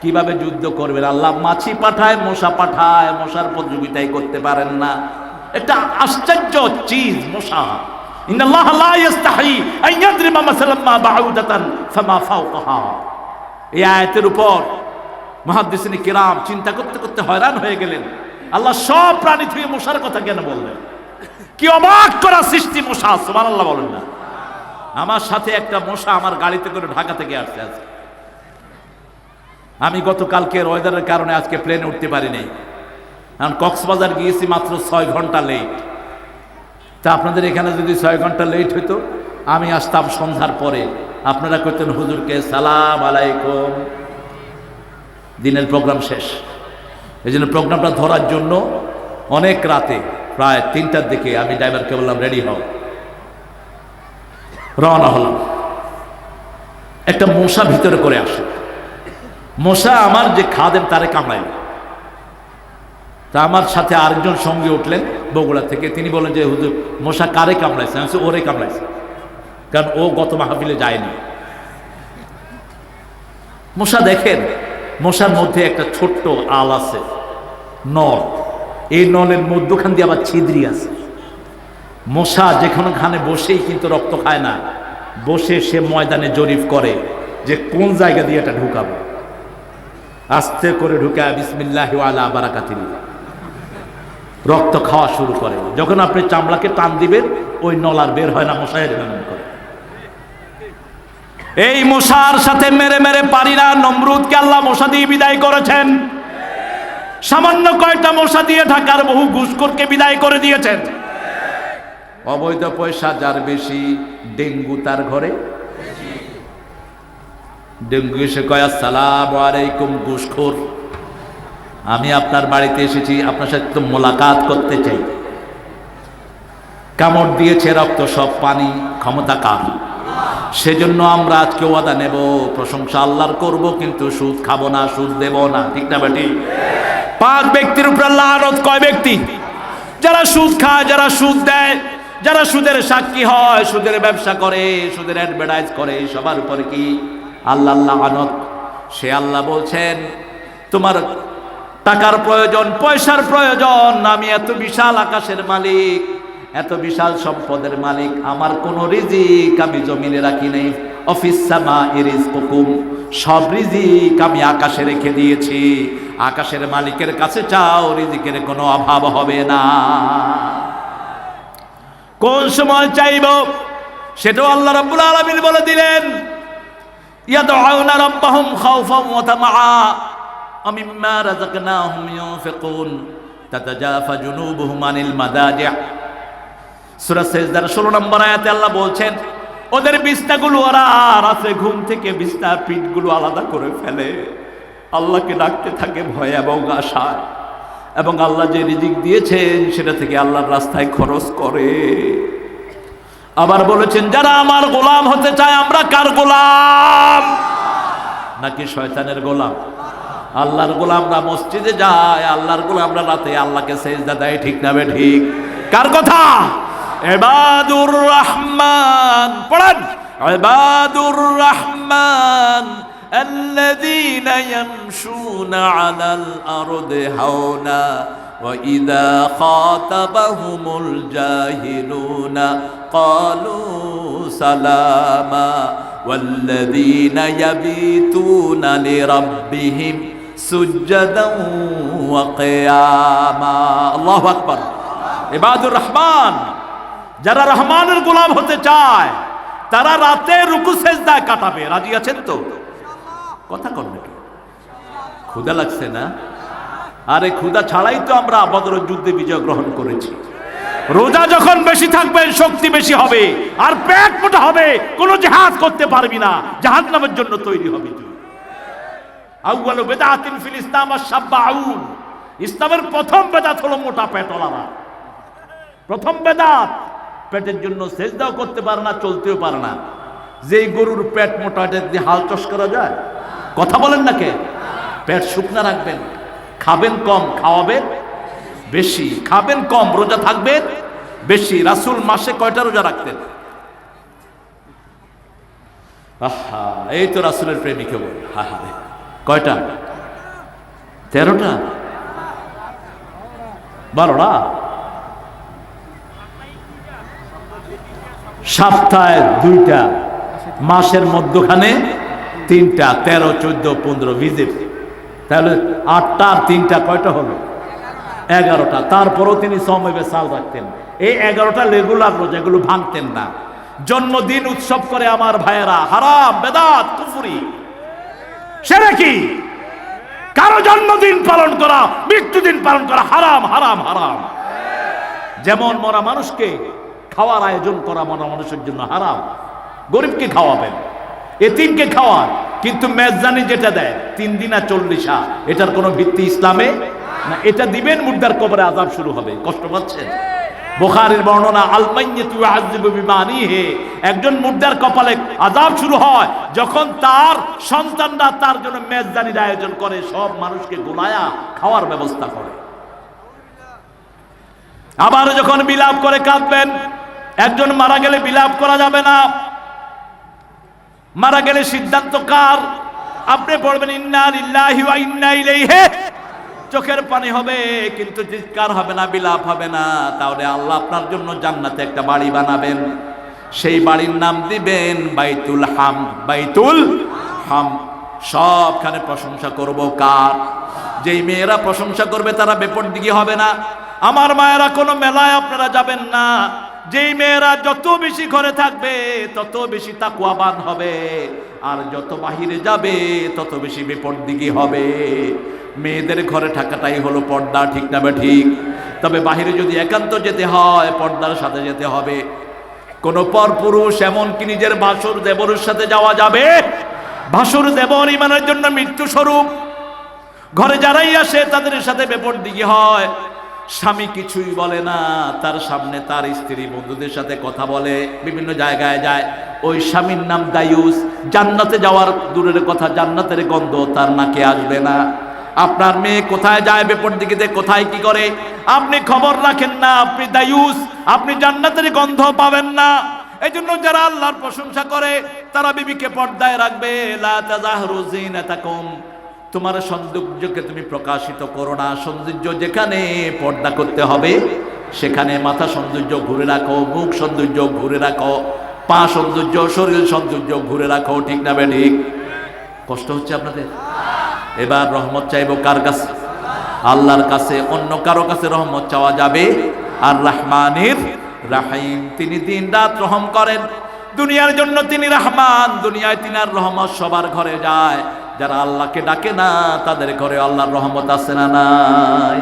Speaker 2: কিভাবে যুদ্ধ করবেন? আল্লাহ মাছি পাঠায়, মশা পাঠায়, মশার প্রতিযোগিতাই করতে পারেন না। এটা আশ্চর্য চিজ মশা। ইন্নাল্লাহ লা ইস্তাহি আন ইয়াদরিবা মাসালাম মা বাউদাতান ফামা ফাওকাহা। এই আয়াতের উপর মুহাদ্দিসিন কিরাম চিন্তা করতে করতে হয়রান হয়ে গেলেন। আল্লাহ সব প্রাণী থেকে মশার কথা কেন বললেন? কি অবাক করা সৃষ্টি মশা! সুবহানাল্লাহ বলেন না? আমার সাথে একটা মশা আমার গাড়িতে করে ঢাকা থেকে আসছে আজকে। আমি গতকালকের ওয়েদারের কারণে আজকে প্লেনে উঠতে পারিনি, কারণ কক্সবাজার গিয়েছি মাত্র 6 ঘন্টা লেট। তা আপনাদের এখানে যদি 6 ঘন্টা লেট হইতো, আমি আসতাম সন্ধ্যার পরে, আপনারা কইতেন হুজুরকে সালাম আলাইকুম, দিনের প্রোগ্রাম শেষ। এই জন্য প্রোগ্রামটা ধরার জন্য অনেক রাতে প্রায় 3টার দিকে আমি ড্রাইভারকে বললাম রেডি হও, রওনা হলাম। একটা মশা ভিতরে করে আসে, মশা আমার যে খাদেম তারে কামড়াইল। তা আমার সাথে আরেকজন সঙ্গে উঠলেন বগুড়া থেকে, তিনি বলেন যে হুজুর মশা কারে কামড়াইছে? আমি বলছি, ওরে কামড়াইছে, কারণ ও গত মাহফিলে যায়নি। মশা দেখেন, মশার মধ্যে একটা ছোট্ট আল আছে, নল, এই নলের মধ্যখান দিয়ে আবার ছিদ্রি আছে। মশা যেখানে বসেই কিন্তু রক্ত খায় না, বসে সে ময়দানে জরিপ করে যে কোন জায়গা দিয়ে এটা ঢুকাবো। আস্তে করে ঢুকায় বিসমিল্লাহি ওয়া আলা বারাকাতিল্লাহ, রক্ত খাওয়া শুরু করে। যখন আপনি চামড়াকে টান দিবেন ওই নল আর বের হয় না, মশায়ের এমন করে। এই মশার সাথে মেরে মেরে পারি না, নমরুদকে আল্লাহ মশা দিয়ে বিদায় করেছেন। সামান্য কয়টা মশা দিয়ে ঢাকার বহু ঘুষখোরকে বিদায় করে দিয়েছেন। অবৈধ পয়সা যার বেশি, ডেঙ্গু তার ঘরে। ডেঙ্গু এসে কয় আসসালামু আলাইকুম ঘুষখোর, আমি আপনার বাড়িতে এসেছি, আপনার সাথে তো মোলাকাত করতে চাই। কামড় দিয়েছে, রক্ত সব পানি, ক্ষমতা কার? সেজন্য আমরা আজকে ওয়াদা নেব, প্রশংসা আল্লাহর করব, কিন্তু সুদ খাবো না, সুদ দেব না। ঠিক না বেটি? 5 ব্যক্তির উপর লানত। কয় ব্যক্তি? যারা সুদ খায়, যারা সুদ দেয়, যারা সুদের সাক্ষী হয়, সুদের ব্যবসা করে, সুদের অ্যাডভার্টাইজ করে, সবার উপরে কি আল্লাহ লানত। সে আল্লাহ বলছেন তোমার টাকার প্রয়োজন, পয়সার প্রয়োজন, আমি এত বিশাল আকাশের মালিক, এত বিশাল সম্পদের মালিক, আমার কোন রিজিক আমি জমিনে রাখি নাই। অফিস সামাই রিজকুকুম, সব রিজিক আমি আকাশে রেখে দিয়েছি। আকাশের মালিকের কাছে চাও, রিজিকের কোনো অভাব হবে না। কোন সময় চাইব সেটাও আল্লাহ রাব্বুল আলামিন বলে দিলেন। ইয়াদউনা রাব্বাহুম খাউফান ওয়া তামাআ ওয়া মিম্মা রাযাকনাহুম ইউনফিকুন তাতাজাফা জুনুবুহুম আনিল মাদাজি'। সূরা সিজদার 16 নম্বর আয়াতে আল্লাহ বলছেন ওদের বিছনাগুলো ওরা রাতে ঘুম থেকে বিছনার পিঠগুলো আলাদা করে ফেলে, আল্লাহকে ডাকতে থাকে ভয় এবং আশায়, এবং আল্লাহ যে রিজিক দিয়েছেন সেটা থেকে আল্লাহর রাস্তায় খরচ করে। আবার বলেছেন যারা আমার গোলাম হতে চায়, আমরা কার গোলাম? নাকি শয়তানের গোলাম? আল্লাহর গোলামরা মসজিদে যায়, আল্লাহর গোলামরা রাতে আল্লাহকে সেজদা দেয়। ঠিক না বে ঠিক? কার কথা? ইবাদুর রহমান। পড়েন, ইবাদুর রহমান الذين يمشون على الأرض هونا وإذا خاطبهم الجاهلون قالوا سلاما والذين يبيتون لربهم سجدا وقياما الله أكبر। ইবাদুর রহমান, যারা রহমানের গোলাম হতে চায় তারা রাতে রুকু সেজদায় কাটাবে। রাজি আছেন তো? কথা কর নাকি? ক্ষুধা লাগছে না? আরে ক্ষুধা ছাড়াই তো আমরা বদরের যুদ্ধে বিজয় গ্রহণ করেছি। রোজা যখন বেশি থাকবে শক্তি বেশি হবে, আর পেট মোটা হবে, কোনো জিহাদ করতে পারবি না, জাহান্নামের জন্য তৈরি হবি তুই। আউয়ালু বিদআতিন ফিল ইসলাম আশ-শাব্বাউন, ইসলামের প্রথম বেদাত হলো মোটা পেটওয়ালারা। প্রথম বেদাত, পেটের জন্য সেজদাও করতে পারে না, চলতেও পারে না। যেই গরুর পেট মোটা, এটা দিয়ে হাল চাষ করা যায়? কথা বলেন না কে? পেট শুকনা রাখবেন, খাবেন কম, খাওয়াবেন বেশি, খাবেন কম, রোজা থাকবেন বেশি। রাসূল মাসে কয়টা রোজা রাখতেন? আহা, এই তো রাসূলের প্রেমিক হবো। হা হা, কয়টা? 13টা, 12টা, সপ্তাহে 2টা, মাসের মধ্যখানে 3টা, 13, 14, 15 ভিজিট। তাহলে 8টা আর 3টা কয়টা হলো? 11টা। তারপরও তিনি সময়ে সাল রাখতেন। এই 11টা রেগুলার রোজা, এগুলো ভাঙতেন না। জন্মদিন উৎসব করে আমার ভাইয়েরা, হারাম, বেদাত, কুফরি, শিরকি। কারো জন্মদিন পালন করা, মৃত্যুদিন পালন করা হারাম, হারাম, হারাম। যেমন মরা মানুষকে খাওয়ার আয়োজন করা মরা মানুষের জন্য হারাম। গরিবকে খাওয়াবেন, এতিমকে খাওয়ায়, কিন্তু মেজদানি যেটা দেয় 3 দিন আর 40, এটার কোনো ভিত্তি ইসলামে না। এটা দিবেন, মুর্দার কবরে আযাব শুরু হবে। কষ্ট পাচ্ছেন? বুখারীর বর্ণনা, আল মাইয়িতু ইউআযযিবু বিমানিহি, একজন মুর্দার কপালে আযাব শুরু হয় যখন তার সন্তানরা তার জন্য মেজদানির আয়োজন করে, সব মানুষকে গোলায়া খাওয়ার ব্যবস্থা করে। আবার যখন বিলাপ করে কাঁদবেন, একজন মারা গেলে বিলাপ করা যাবে না। মারা গেলে সিদ্ধান্ত কার? আপনি পড়বেন ইন্না লিল্লাহি ওয়া ইন্না ইলাইহি, চোখের পানি হবে কিন্তু চিৎকার হবে না, বিলাপ হবে না। তাহলে আল্লাহ আপনার জন্য জান্নাতে একটা বাড়ি বানাবেন, সেই বাড়ির নাম দিবেন বাইতুল হাম। বাইতুল হাম। সবখানে প্রশংসা করব কার? যেই মেয়েরা প্রশংসা করবে তারা বেপরদিগি হবে না। আমার মায়েরা, কোনো মেলায় আপনারা যাবেন না। যেই মেয়েরা যত বেশি ঘরে থাকবে তত বেশি তাকওয়াবান হবে, আর যত বাহিরে যাবে তত বেশি বেপরদিগি হবে। মেয়েদের ঘরে থাকাটাই হলো পর্দা, ঠিক না বে ঠিক? তবে বাহিরে যদি একান্ত যেতে হয় পর্দার সাথে যেতে হবে। কোন পরপুরুষ এমনকি নিজের ভাসুর দেবরের সাথে যাওয়া যাবে? ভাসুর দেবর ইমানের জন্য মৃত্যু স্বরূপ। ঘরে যারাই আসে তাদের সাথে বেপরদিগি হয়। স্বামী কিছুই বলে না, তার সামনে তার স্ত্রী বন্ধুদের সাথে কথা বলে, বিভিন্ন জায়গায় যায়। ওই স্বামীর নাম দায়ুস। জান্নাতে যাওয়ার দূরের কথা, জান্নাতের গন্ধ তার নাকে আসবে না। আপনার মেয়ে কোথায় যায় বেপরদিগিতে, কোথায় কি করে আপনি খবর রাখেন না, আপনি দায়ুস, আপনি জান্নাতের গন্ধ পাবেন না। এই জন্য যারা আল্লাহর প্রশংসা করে তারা বিবিকে পর্দায় রাখবে। লা তাজাহরু যিনাতাকুম, তোমার সৌন্দর্যকে তুমি প্রকাশিত করো না। সৌন্দর্য যেখানে পর্দা করতে হবে সেখানে মাথা সৌন্দর্য ঘুরে রাখো, মুখ সৌন্দর্য ঘুরে রাখো, পা সৌন্দর্য, শরীর সৌন্দর্য ঘুরে রাখো, ঠিক না ঠিক? কষ্ট হচ্ছে আপনাদের? এবার রহমত চাইবো কার কাছে? আল্লাহর কাছে। অন্য কারো কাছে রহমত চাওয়া যাবে? আর রহমানির রাহিম, তিনি দিন রাত রহম করেন। দুনিয়ার জন্য তিনি রহমান, দুনিয়ায় তিনি আর রহমত সবার ঘরে যায়। যারা আল্লাহকে ডাকে না তাদের ঘরে আল্লাহর রহমত আছে না নাই?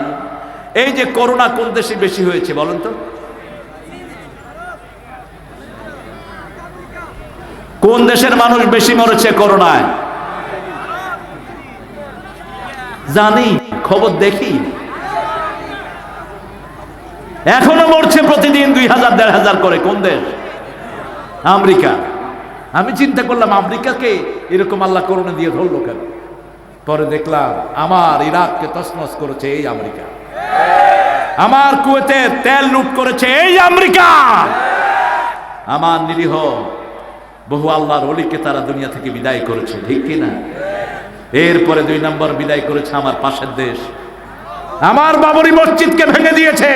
Speaker 2: এই যে করোনা কোন দেশে বেশি হয়েছে বলেন তো? কোন দেশের মানুষ বেশি মরেছে করোনায়? জানি, খবর দেখি। এখনো মরছে প্রতিদিন 2000 1500 করে। কোন দেশ? আমেরিকা। আমি চিন্তা করলাম আমেরিকাকে এরকম আল্লাহ করোনা দিয়ে ধরলো কেন? পরে দেখলাম আমার ইরাককে তছনছ করেছে এই আমেরিকা, আমার কুয়েতের তেল লুট করেছে এই আমেরিকা, আমার নিরীহ বহু আল্লাহর ওলিকে তারা দুনিয়া থেকে বিদায় করেছে, ঠিক কিনা? এরপরে 2 নম্বর বিদায় করেছে আমার পাশের দেশ, আমার বাবরি মসজিদকে ভেঙে দিয়েছে।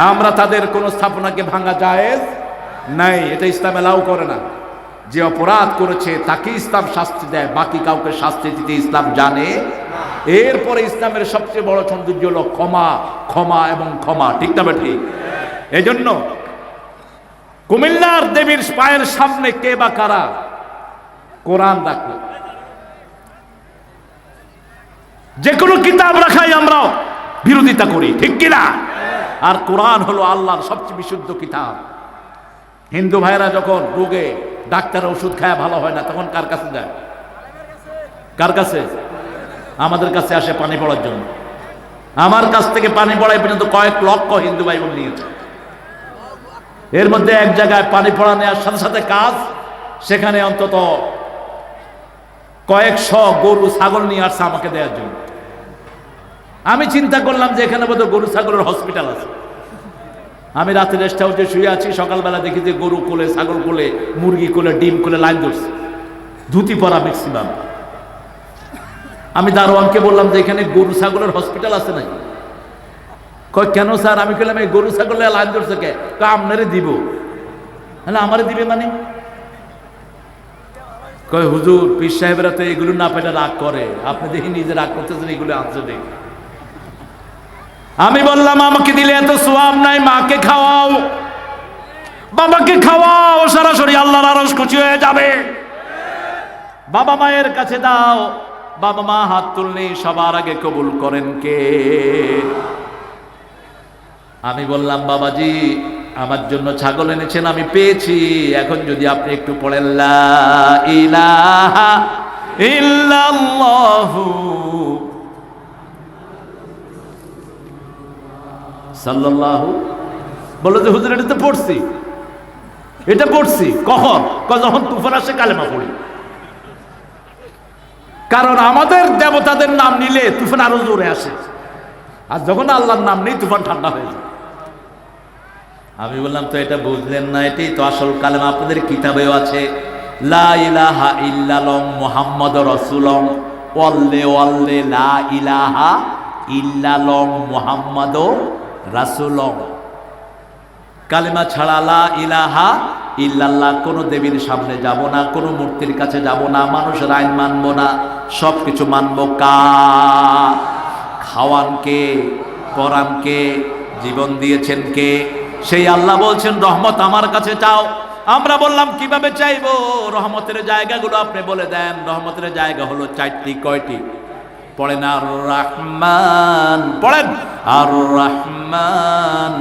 Speaker 2: আমরা তাদের কোন স্থাপনাকে ভাঙা জায়েজ নাই, এটা ইসলাম এলাও করে না। যে অপরাধ করেছে তাকে ইসলাম শাস্তি দেয়, বাকি কাউকে শাস্তি দিতে ইসলাম জানে। এরপরে ইসলামের সবচেয়ে বড় সৌন্দর্য হলো ক্ষমা, ক্ষমা এবং ক্ষমা, ঠিক না ঠিক? এজন্য কুমিল্লার দেবীর পায়ের সামনে কে বা কারা কোরআন রাখলো? যে কোনো কিতাব রাখাই আমরা বিরোধিতা করি, ঠিক কিনা? আর কোরআন হলো আল্লাহর সবচেয়ে বিশুদ্ধ কিতাব। হিন্দু ভাইরা যখন রোগে ডাক্তারের ওষুধ খায় ভালো হয় না, তখন কার কাছে যায়? কার কাছে? আমাদের কাছে আসে পানি পড়ার জন্য। আমার কাছ থেকে পানি পড়াই পর্যন্ত কয়েক লক্ষ হিন্দু ভাই বোন নিয়েছে। এর মধ্যে এক জায়গায় পানি পড়া নেওয়ার সাথে সাথে কাজ, সেখানে অন্তত কয়েকশ গরু ছাগল নিয়ে আসছে আমাকে দেওয়ার জন্য। আমি চিন্তা করলাম যে এখানে বোধহয় গরু ছাগলের হসপিটাল আছে। আমি রাতে রেস্ট হাউসে শুয়ে আছি, সকালবেলা দেখি যে গরু কোলে, ছাগল কোলে, মুরগি কোলে, ডিম কোলে লাইন ধরছে, ধুতি পরা ম্যাক্সিমাম। আমি দারোয়ানকে বললাম যে এখানে গরু ছাগলের হসপিটাল আছে নাকি? কয় কেন স্যার? আমি বললাম এই গরু ছাগলের লাইন ধরছে কে? আপনারে দিব। হ্যাঁ, আমারে দিবে মানে? কয় হুজুর পীর সাহেবরা তো এগুলো না পেলে রাগ করে, আপনি দেখি নিজে রাগ করতেছেন, এগুলো আনছে দেখি। আমি বললাম আমাকে দিলে এত সোয়াব নাই, মাকে খাওয়াও, বাবাকে খাওয়াও, সরাসরি আল্লাহর আরশ খুশি হয়ে যাবে। বাবা মায়ের কাছে দাও, বাবা মা হাত তুললে সবার আগে কবুল করেন কে?
Speaker 1: আমি বললাম, বাবাজি আমার জন্য ছাগল এনেছেন, আমি পেয়েছি, এখন যদি আপনি একটু পড়েন লা ইলাহা ইল্লাল্লাহু সাল্লাল্লাহু, বললো যে হুজুর এটা তো পড়ছি, এটা পড়ছি কখন? যখন তুফান আসে কালেমা পড়ি। কারণ আমাদের দেবতাদের নাম নিলে তুফান আরো জোরে আসে, আর যখন আল্লাহর নাম নেই তুফান ঠান্ডা হয়ে যায়। আমি বললাম, তো এটা বুঝলেন না, এটাই তো আসল কালেমা, আপনাদের কিতাবেও আছে লা ইলাহা ইল্লাল্লাহ মুহাম্মাদুর রাসূলুল্লাহ, ওয়াল্লে ওয়াল্লে লা ইলাহা ইল্লাল্লাহ মুহাম্মাদুর রাসূলুল্লাহ। কালেমা ছাড়া লা ইলাহা ইল্লাল্লাহ, কোনো দেবীর সামনে যাব না, কোনো মূর্তির কাছে যাব না, মানুষের আইন মানব না, সব কিছু মানব কার? খাওয়ান কে? পরান কে? জীবন দিয়েছেন কে? সেই আল্লাহ বলছেন রহমত আমার কাছে চাও। আমরা বললাম কিভাবে চাইবো? রহমতের জায়গাগুলো আপনি বলে দেন। রহমতের জায়গা হলো চারটি। কয়টি? পড়েন আর রহমান, পড়েন আর রহমান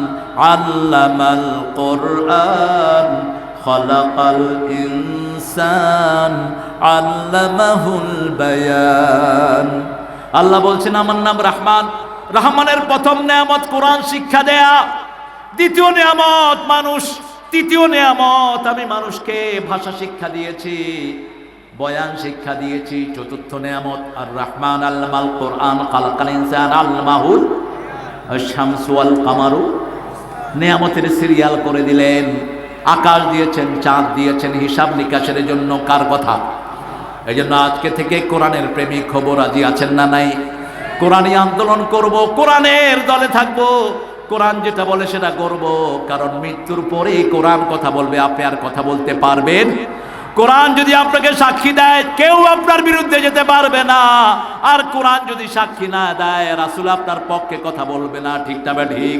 Speaker 1: আল্লামাল কোরআন খলাকাল ইনসান আল্লামাহুল বায়ান। আল্লাহ বলছেন আমার নাম রহমান। রহমানের প্রথম নিয়ামত কোরআন শিক্ষা দেয়া, দ্বিতীয় নিয়ামত মানুষ, তৃতীয় নিয়ামত আমি মানুষকে ভাষা শিক্ষা দিয়েছি, বয়ান শিক্ষা দিয়েছি, চতুর্থ নিয়ামত আর রহমান আল্লামাল কোরআন খালাকাল ইনসান আল্লামাহুল শামসু ওয়াল কামারু। নিয়ামতের সিরিয়াল করে দিলেন। আকাশ দিয়েছেন, চাঁদ দিয়েছেন, হিসাব নিকাশের জন্য কার কথা? এই জন্য আজকে থেকে কোরআনের প্রেমিক খবর রাজি আছেন না নাই? কোরআনী আন্দোলন করব, কোরআনের দলে থাকব, কোরআন যেটা বলে সেটা করব। কারণ মৃত্যুর পরেই কোরআন কথা বলবে, আপনি আর কথা বলতে পারবেন? কোরআন যদি আপনাকে সাক্ষী দেয়, কেউ আপনার বিরুদ্ধে যেতে পারবে না। আর কোরআন যদি সাক্ষী না দেয়, রাসূল আপনার পক্ষে কথা বলবে না। ঠিক না ঠিক?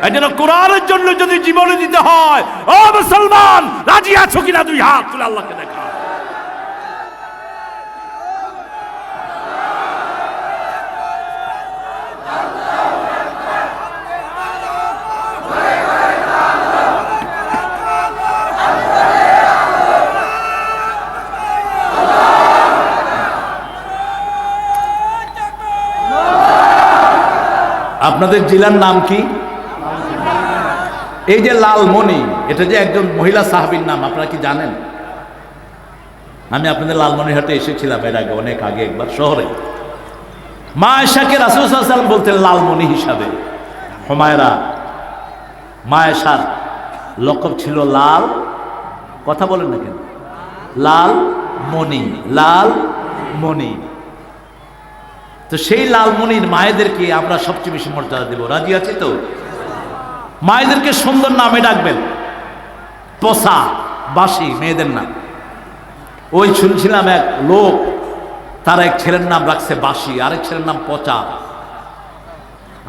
Speaker 1: এই জন্য কোরআনের জন্য যদি জীবন দিতে হয়, ও মুসলমান রাজি আছো কিনা? দুই হাত তুলে আল্লাহকে দেখা। আপনাদের জেলার নাম কি? এই যে লালমণি, এটা যে একজন মহিলা সাহাবীর নাম, আপনারা কি জানেন? আমি আপনাদের লালমনিরহাটে এসেছিলাম এর আগে, অনেক আগে একবার শহরে। মা আয়েশাকে রাসূল সাল্লাল্লাহু আলাইহি ওয়াসাল্লাম বলতেন লালমণি হিসাবে। হুমায়রা মা আয়েশার লকব ছিল লাল, কথা বলেন না কেন? লাল মণি, লাল মণি। তো সেই লালমণির মায়েদেরকে আমরা সবচেয়ে বেশি মর্যাদা দেব। রাজি আছি তো? মায়েদেরকে সুন্দর নামে ডাকবেন। পসা, বাসি মেয়েদের নাম। ওই শুনছিলাম এক লোক, তার এক ছেলের নাম রাখছে বাসি, আরেক ছেলের নাম পচা,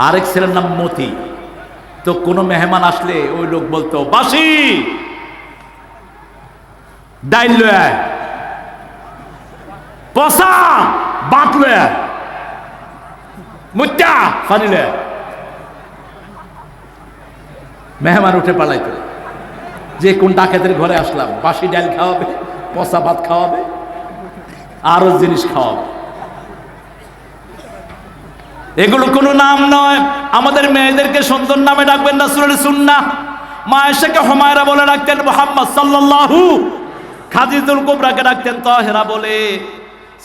Speaker 1: আরেক ছেলের নাম মতি। তো কোনো মেহমান আসলে ওই লোক বলতো, বাসি ডাইল লয় আয়, পচা বাত লয় আয়, মুত্তা ফানি লয়। মেহমান উঠে পালাইতো যে কোন ডাকাতের ঘরে আসলাম, বাসি ডাল খাওয়াবে, পচা ভাত খাওয়াবে, আরো জিনিস খাওয়াবে। এগুলো কোনো নাম নয়। আমাদের মেয়েদেরকে সুন্দর নামে ডাকবেন, রাসূলের সুন্নাহ। মা আয়েশাকে হুমায়রা বলে ডাকতেন মুহাম্মদ সাল্লাল্লাহু, খাদিজাতুল কুবরাকে ডাকতেন তাহেরা বলে।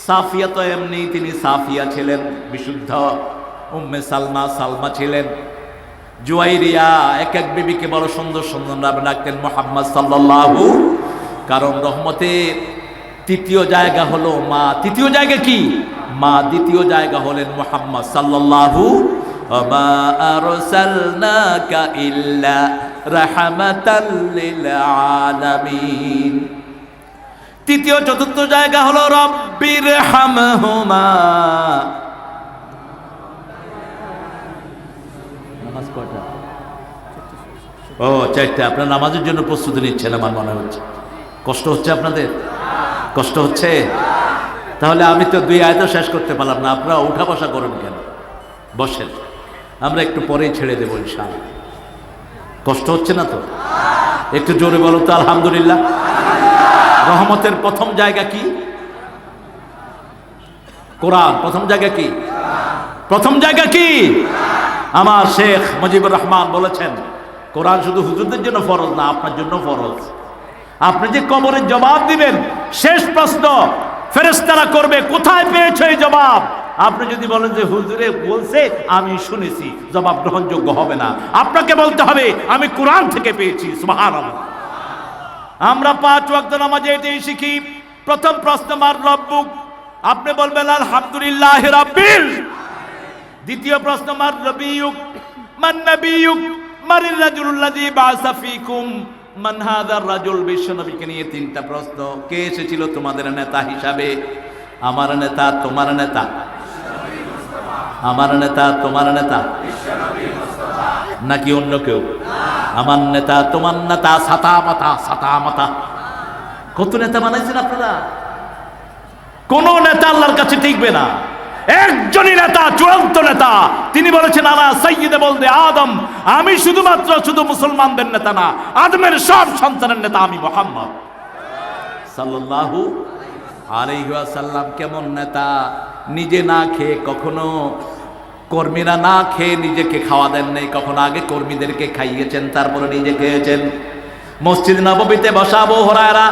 Speaker 1: সাফিয়া তো এমনি, তিনি সাফিয়া ছিলেন বিশুদ্ধ। উম্মে সালমা, সালমা ছিলেন। জুয়াইরিয়া, এক এক বিবিকে বড় সুন্দর সুন্দর নামে ডাকতেন মুহাম্মদ সাল্লাল্লাহু। কারণ রহমতের তৃতীয় জায়গা হলো মা। তৃতীয় জায়গা কি? মা। দ্বিতীয় জায়গা হলেন মুহাম্মদ সাল্লাল্লাহু। ওমা আরসালনাকা ইল্লা রাহমাতাল লিল আলামিন। তৃতীয় চতুর্থ জায়গা হলো রব্বির হামহুমা। নামাজ কয়টা? ও চারটা। আপনার নামাজের জন্য প্রস্তুতি নিচ্ছেন আমার মনে হচ্ছে। কষ্ট হচ্ছে আপনাদের? কষ্ট হচ্ছে? তাহলে আমি তো দুই আয়াতও শেষ করতে পারলাম না। আপনারা উঠা বসা করেন কেন? বসেন, আমরা একটু পরেই ছেড়ে দেবো ইনশাআল্লাহ। কষ্ট হচ্ছে না তো? একটু জোরে বলো তো আলহামদুলিল্লাহ। রহমতের প্রথম জায়গা কি? কোরআন। প্রথম জায়গা কি? প্রথম জায়গা কি? আমার শেখ মুজিবুর রহমান বলেছেন, কোরআন শুধু হুজুরদের জন্য ফরজ না, আপনার জন্য ফরজ। আপনি যে কবরের জবাব দিবেন, শেষ প্রশ্ন ফেরেশতারা করবে, কোথায় পেয়েছো এই জবাব? আপনি যদি বলেন যে হুজুরে বলছে আমি শুনেছি, জবাব গ্রহণযোগ্য হবে না। আপনাকে বলতে হবে আমি কোরআন থেকে পেয়েছি। সুবহানাল্লাহ। আমরা 5 ওয়াক্ত নামাজে এটাই শিখি। প্রথম প্রশ্ন মার রব্বুক, আপনি বলবেন আলহামদুলিল্লাহ রাব্বিল। দ্বিতীয় প্রশ্ন মার নবিয়ুক, মান নবিয়ুক, মানির রাজুলুল্লাযী বাআসা ফীকুম, মান হাযার রাজুল। বিশ্বনবীকে নিয়ে 3টা প্রশ্ন। কে এসেছিল তোমাদের নেতা হিসাবে? আমার নেতা, তোমার নেতা? আমার নেতা, তোমার নেতা? নাকি অন্য কেউ? আমার নেতা, তোমার নেতা, সাতা মাতা, সাতা মাতা। কত নেতা বানাইছেন আপনারা? কোন নেতা আল্লাহর কাছে টিকবে না। একজনই নেতা, চূড়ান্ত নেতা। তিনি বলেছেন আনা সাইয়্যিদে বলদে আদম, আমি শুধুমাত্র শুধু মুসলমানদের নেতা না, আদমের সব সন্তানের নেতা আমি মুহাম্মদ সাল্লাল্লাহু আলাইহি ওয়াসাল্লাম। কেমন নেতা? নিজে না খেয়ে, কখনো কর্মীরা না খেয়ে নিজেকে খাওয়া দেন নাই, কখনো আগে কর্মীদেরকে খাইয়েছেন, তারপরে নিজে খেয়েছেন। মসজিদ নববীতে বসা আবু হুরায়রা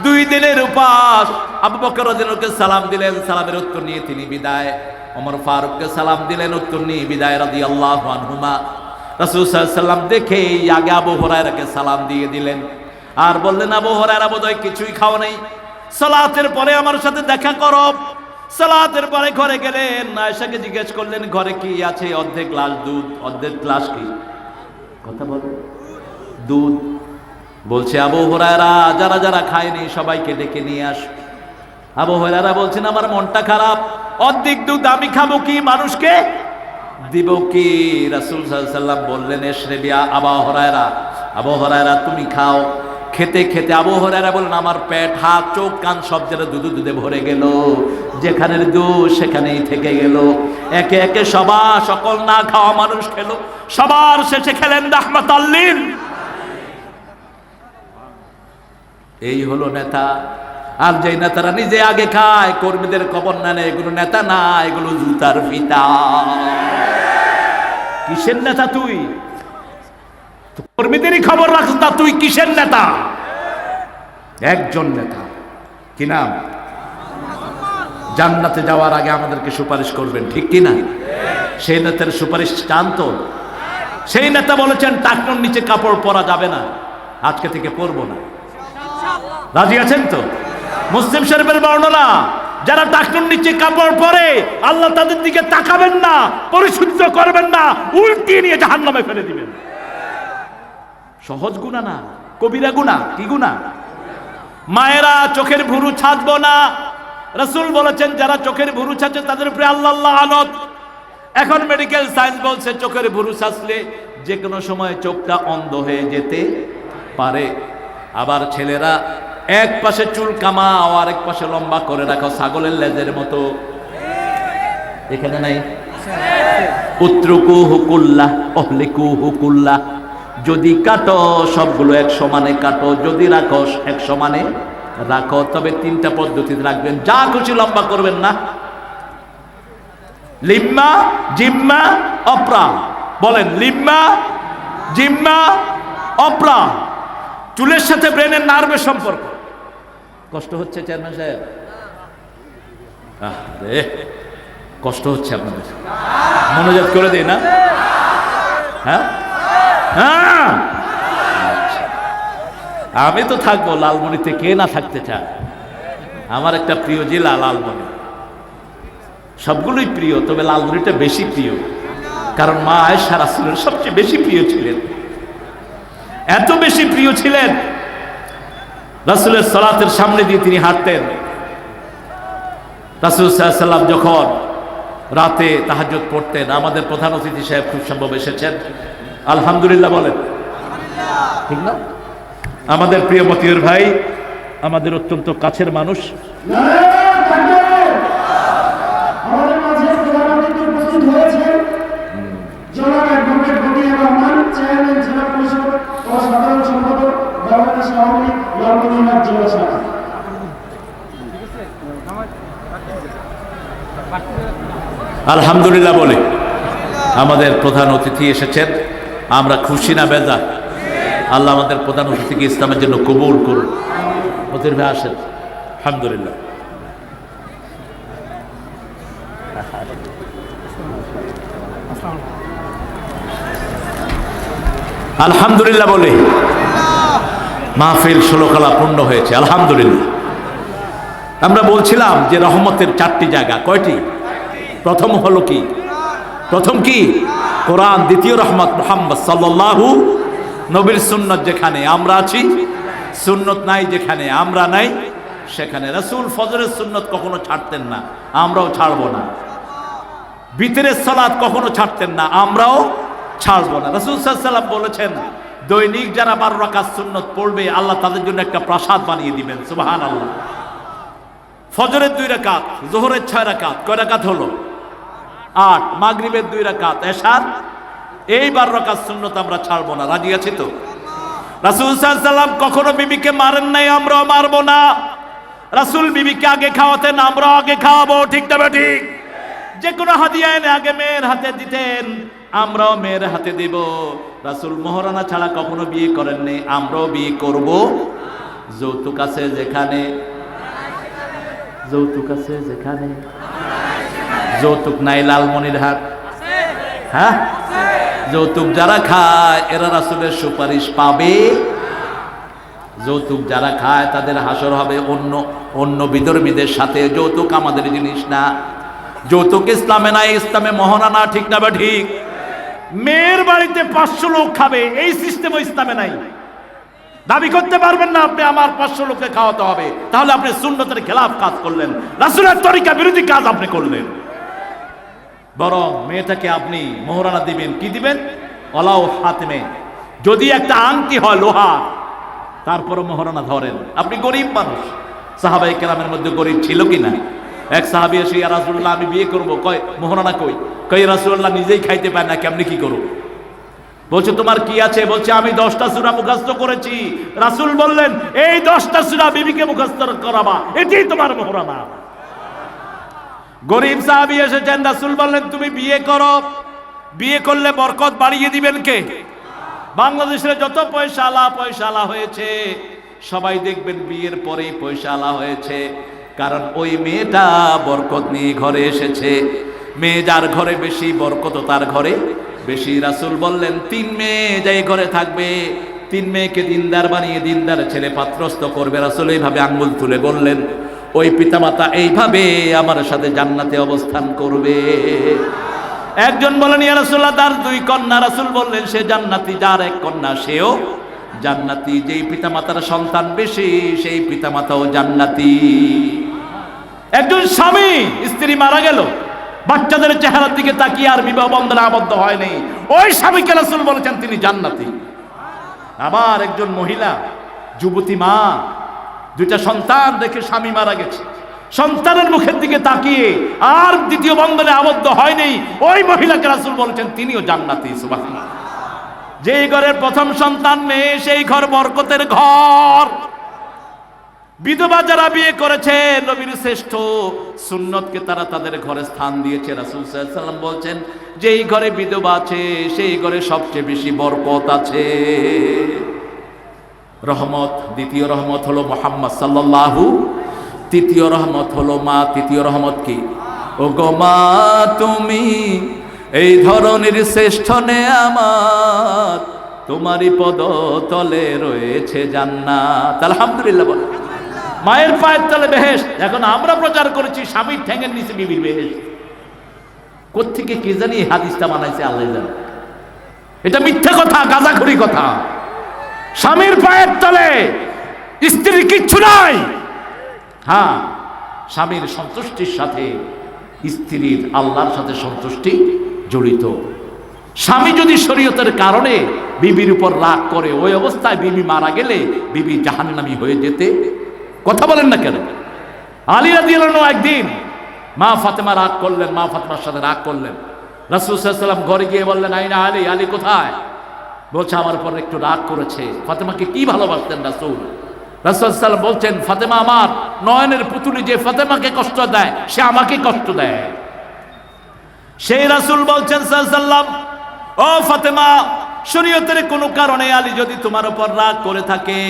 Speaker 1: 2 দিনের উপাস। আবু বকর রাদিয়াল্লাহু আনহু সালাম দিলেন, সালামের উত্তর নিয়ে তিনি বিদায়। ওমর ফারুককে সালাম দিলেন, উত্তর নিয়ে বিদায় রাদিয়াল্লাহু আনহুমা। রাসূল সাল্লাল্লাহু আলাইহি ওয়াসাল্লাম দেখেই আগে আবু হুরায়রাকে সালাম দিয়ে দিলেন, আর বললেন আবু হুরায়রা বোধহয় কিছুই খাও নাই, সালাতের পরে আমার সাথে দেখা করো। সালাতের পরে ঘরে গেলেন, আয়েশাকে জিজ্ঞেস করলেন ঘরে কি আছে? অর্ধেক গ্লাস দুধ। অর্ধেক গ্লাস কি? কথা বলো। দুধ। বলছে আবু হুরায়রা যারা যারা খায়নি সবাইকে ডেকে নিয়ে আস। আবু হুরায়রা বলছেন আমার মনটা খারাপ, অর্ধেক দুধ আমি খাবো কি, মানুষকে দিব কি? রাসূল সাল্লাল্লাহু আলাইহি ওয়াসাল্লাম বললেন এশরাবি আবু হুরায়রা, আবু হুরায়রা তুমি খাও। খেতে খেতে আবু হুরায়রা বললেন আমার পেট, হাত, চোখ, কান সব যেন দুধে ভরে গেল, যেখানের দুধ সেখানেই থেকে গেল। একে একে সকল না খাওয়া মানুষ খেলো, সবার শেষে খেলেন রাহমাতাল লিল। এই হলো নেতা। আর যে নেতারা নিজে আগে খায়, কর্মীদের খবর নেন, এগুলো নেতা না, এগুলো জুতার ফিতা। কিসের নেতা তুই? কর্মীদেরই খবর রাখছ না, তুই কিসের নেতা? একজন নেতা, কি নাম? জান্নাতে যাওয়ার আগে আমাদেরকে সুপারিশ করবেন, ঠিক কি না? সেই নেতার সুপারিশ চান তো? সেই নেতা বলেছেন টাকনোর নিচে কাপড় পরা যাবে না, আজকে থেকে পরবো না। রাজি আছেন তো? মুসলিম শরীফের বর্ণনা, যারা টাকনোর নিচে কাপড় পরে আল্লাহ তাদের দিকে তাকাবেন না, পরিশুদ্ধ করবেন না, উল্টিয়ে নিয়ে জাহান্নামে ফেলে দিবেন। সহজ গুনাহ না, কবিরা গুনাহ। কি গুনাহ? মায়েরা চোখের ভুরু ছাঁচবো না। রাসূল বলেছেন যারা চোখের ভুরু ছাঁচে তাদের উপরে আল্লাহ লানত। এখন মেডিকেল সায়েন্স বলছে চোখের ভুরু ছাঁচলে যে কোনো সময় চোখটা অন্ধ হয়ে যেতে পারে। আবার ছেলেরা এক পাশে চুল কামাও, আর এক পাশে লম্বা করে রাখো ছাগলের লেজের মতো। এখানে নাই? উত্রুকু হুকুল্লাহ অহলিকু হুকুল্লাহ। যদি কাটো সবগুলো এক সমানে কাটো, যদি রাখো এক সমানে রাখো। তবে 3টা পদ্ধতিতে রাখবেন, যা খুশি লম্বা করবেন না। লিম্মা, জিম্মা, অপ্রা। বলেন লিম্মা, জিম্মা, অপ্রা। চুলের সাথে ব্রেনের নার্ভের সম্পর্ক। কষ্ট হচ্ছে চেয়ারম্যান সাহেব? কষ্ট হচ্ছে আপনাদের? মনোযোগ করে দিই না? হ্যাঁ হ্যাঁ, আমি তো থাকবো লালমনিতে, কে না থাকতে চায়? আমার একটা প্রিয় জেলা লালমনি। সবগুলোই প্রিয়, তবে লালমনিটা বেশি প্রিয়, কারণ মা আয়েশা রাসূলের সবচেয়ে বেশি প্রিয় ছিলেন। এত বেশি প্রিয় ছিলেন, রাসূলের সালাতের সামনে দিয়ে তিনি হাঁটতেন। রাসূল সাল্লাল্লাহু আলাইহি ওয়াসাল্লাম যখন রাতে তাহাজ্জুদ পড়তেন, আমাদের প্রধান অতিথি সাহেব খুব সম্ভব এসেছেন, আলহামদুলিল্লাহ বলেন, ঠিক না? আমাদের প্রিয় মতিউর ভাই, আমাদের অত্যন্ত কাছের মানুষ।
Speaker 3: আমাদের মাঝে প্রধান অতিথি উপস্থিত হয়েছেন জনাব অ্যাডভোকেট মতিউর রহমান, চেয়ারম্যান জেলা পরিষদ করেছেন।
Speaker 1: আলহামদুলিল্লাহ বলে আমাদের প্রধান অতিথি এসেছেন, আমরা খুশি না বেজার? আল্লাহ আমাদের প্রধান অতিথিকে ইসলামের জন্য কবুল করুন। অতিথি ভাই আসেন। আলহামদুলিল্লাহ। আলহামদুলিল্লাহ বলে মাহফিল 16 কালা পূর্ণ হয়েছে, আলহামদুলিল্লাহ। আমরা বলছিলাম যে রহমতের 4টি জায়গা, কয়টি? প্রথম হলো কি? প্রথম কি? কোরআন। দ্বিতীয় রহমত মুহাম্মদ সাল্লাল্লাহু, নবীর সুন্নত যেখানে আমরা আছি, সুন্নত নাই যেখানে আমরা নাই সেখানে। রাসূল ফজরের সুন্নত কখনো ছাড়তেন না, আমরাও ছাড়বো না। বিতরের সালাত কখনো ছাড়তেন না, আমরাও ছাড়বো না। রাসূল সাল্লাল্লাহু আলাইহি ওয়াসাল্লাম বলেছেন, দৈনিক যারা 12 রাকাত সুন্নত পড়বে আল্লাহ তাদের জন্য একটা প্রাসাদ বানিয়ে দিবেন। সুবহানাল্লাহ। ফজরের 2 রাকাত, যোহরের 6 রাকাত, কয় রাকাত হলো? 8। মাগরিবের 2 রাকাত, এশার এই 12 রাকাত সুন্নত আমরা ছাড়বো না। রাজি আছি তো? রাসূল সাল্লাল্লাহু আলাইহি ওয়াসাল্লাম কখনো বিবিকে মারেন নাই, আমরাও মারবো না। রাসূল বিবিকে আগে খাওয়াতেন, আমরাও আগে খাওয়াবো। ঠিক না ঠিক? যে কোনো হাদিয়া এনে আগে মেয়ের হাতে দিতেন, আমরাও মেয়ের হাতে দেব। রাসূল মোহরানা ছাড়া কখনো বিয়ে করেননি, আমরাও বিয়ে করব। যৌতুক আছে যেখানে, যৌতুক আছে যেখানে, যৌতুক নাই লালমনিরহাট। হ্যাঁ, যৌতুক যারা খায় এরা রাসূলের সুপারিশ পাবে। যৌতুক যারা খায় তাদের হাসর হবে অন্য বিধর্মীদের সাথে। যৌতুক আমাদের জিনিস না, যৌতুক ইসলামে নাই, ইসলামে মোহরানা। ঠিক না বা ঠিক? মেয়ের বাড়িতে 500 লোক খাবে, এই সিস্টেমও ইসলামে নাই। দাবি করতে পারবেন না আপনি আমার 500 লোককে খাওয়াতে হবে, তাহলে আপনি সুন্নতের খেলাফ কাজ করলেন, রাসূলের তরিকা বিরোধী কাজ আপনি করলেন। বরং মেয়েটাকে আপনি মোহরানা দিবেন, কি দিবেন? ওলাও হাতমে, যদি একটা আংটি হয় লোহা, তারপরও মোহরানা ধরেন। আপনি গরিব মানুষ, সাহাবায়ে কেরামের মধ্যে গরিব ছিল কিনা? এক সাহাবী এসে, ইয়া রাসূলুল্লাহ আমি বিয়ে করব, কয় মোহরানা কই? কয় রাসূলুল্লাহ নিজেই খাইতে পায় না, কেমনি কি করব? বলছে তোমার কি আছে? বলছে আমি 10টা সূরা মুখস্থ করেছি। রাসূল বললেন, এই 10টা সূরা বিবিকে মুখস্থ করাবা, এটাই তোমার মোহরানা। গরিব সাহাবী এসেছেন, রাসূল বললেন তুমি বিয়ে করো, বিয়ে করলে বরকত বাড়িয়ে দিবেন কে? বাংলাদেশের যত পয়সাওয়ালা হয়েছে সবাই দেখবেন বিয়ের পরেই পয়সাওয়ালা হয়েছে, কারণ ওই মেয়েটা বরকত নিয়ে ঘরে এসেছে। মেয়ে যার ঘরে বেশি, বরকত তার ঘরে বেশি। রাসূল বললেন 3 মেয়ে যাই ঘরে থাকবে, 3 মেয়েকে দিনদার বানিয়ে দিনদার ছেলে পাত্রস্থ করবে। রাসূল এইভাবে আঙ্গুল তুলে বললেন, ওই পিতামাতা এইভাবে আমার সাথে জান্নাতে অবস্থান করবে। একজন বলেন, ইয়া রাসূলুল্লাহ তার 2 কন্যা। রাসূল বললেন, সে জান্নাতি, যার 1 কন্যা সেও জান্নাতি। যেই পিতামাতার সন্তান বেশি সেই পিতামাতাও জান্নাতি। একজন স্বামী, স্ত্রী মারা গেল, বাচ্চাদের চেহারার দিকে তাকিয়ে আর বিবাহ বন্ধনে আবদ্ধ হয়নি, ওই স্বামীকে রাসূল বলেছেন তিনি জান্নাতি। আবার একজন মহিলা, যুবতী মা, 2টা সন্তান রেখে স্বামী মারা গেছে, সন্তানের মুখের দিকে তাকিয়ে আর দ্বিতীয় বন্ধনে আবদ্ধ হয়নি, ওই মহিলাকে রাসূল বলেছেন তিনিও জান্নাতি। সুবহানাল্লাহ। যেই ঘরের প্রথম সন্তান মেয়ে, সেই ঘর বরকতের ঘর। বিধবা যারা বিয়ে করেছে, নবীর শ্রেষ্ঠ সুন্নতকে তারা তাদের ঘরে স্থান দিয়েছে। রাসূল সাল্লাল্লাহু আলাইহি ওয়াসাল্লাম বলছেন, যেই ঘরে বিধবা আছে সেই ঘরে সবচেয়ে বেশি বরকত আছে। রহমত, দ্বিতীয় রহমত হলো মুহাম্মদ সাল্লাল্লাহু, তৃতীয় রহমত হলো মা। তৃতীয় রহমত কি? ও গো মা তুমি এই ধরনের শ্রেষ্ঠ নেয়ামত, তোমারই পদতলে রয়েছে জান্নাত। আলহামদুলিল্লাহ বল। মায়ের পায়ের তলে বেহেশত। এখন আমরা প্রচার করেছি স্বামীর ঠ্যাঙের নিচে বিবির বেহেশত। কোত্থেকে কে জানি এই হাদিসটা বানাইছে আল্লাহ জানে। এটা মিথ্যা কথা, গাঁজাখুরি কথা। স্বামীর পায়ের তলে স্ত্রীর কিচ্ছু নাই। হ্যাঁ, স্বামীর সন্তুষ্টির সাথে স্ত্রীর আল্লাহর সাথে সন্তুষ্টি জড়িত। স্বামী যদি শরীয়তের কারণে বিবির উপর রাগ করে, ওই অবস্থায় বিবি মারা গেলে বিবি জাহান্নামী হয়ে যেতে। কথা বলেন না কেন? আলী রাদিয়াল্লাহু আনহু একদিন মা ফাতেমা রাগ করলেন, মা ফাতেমার সাথে রাগ করলেন। রাসূল সাল্লাল্লাহু আলাইহি ওয়াসাল্লাম ঘরে গিয়ে বললেন, আইনা আলী, আলী কোথায়? বলছে আমার উপর একটু রাগ করেছে। ফাতেমাকে কি ভালোবাসতেন রাসূল?
Speaker 2: রাসূল সাল্লাল্লাহু বলছেন, ফাতেমা আমার নয়নের পুতুলি, যে ফাতেমাকে কষ্ট দেয় সে আমাকে কষ্ট দেয়। সেই রাসূল বলছেন সাল্লাল্লাহু আলাইহি ওয়াসাল্লাম, ও ফাতেমা, শরীয়তের কোনো কারণে আলী যদি তোমার উপর রাগ করে থাকে,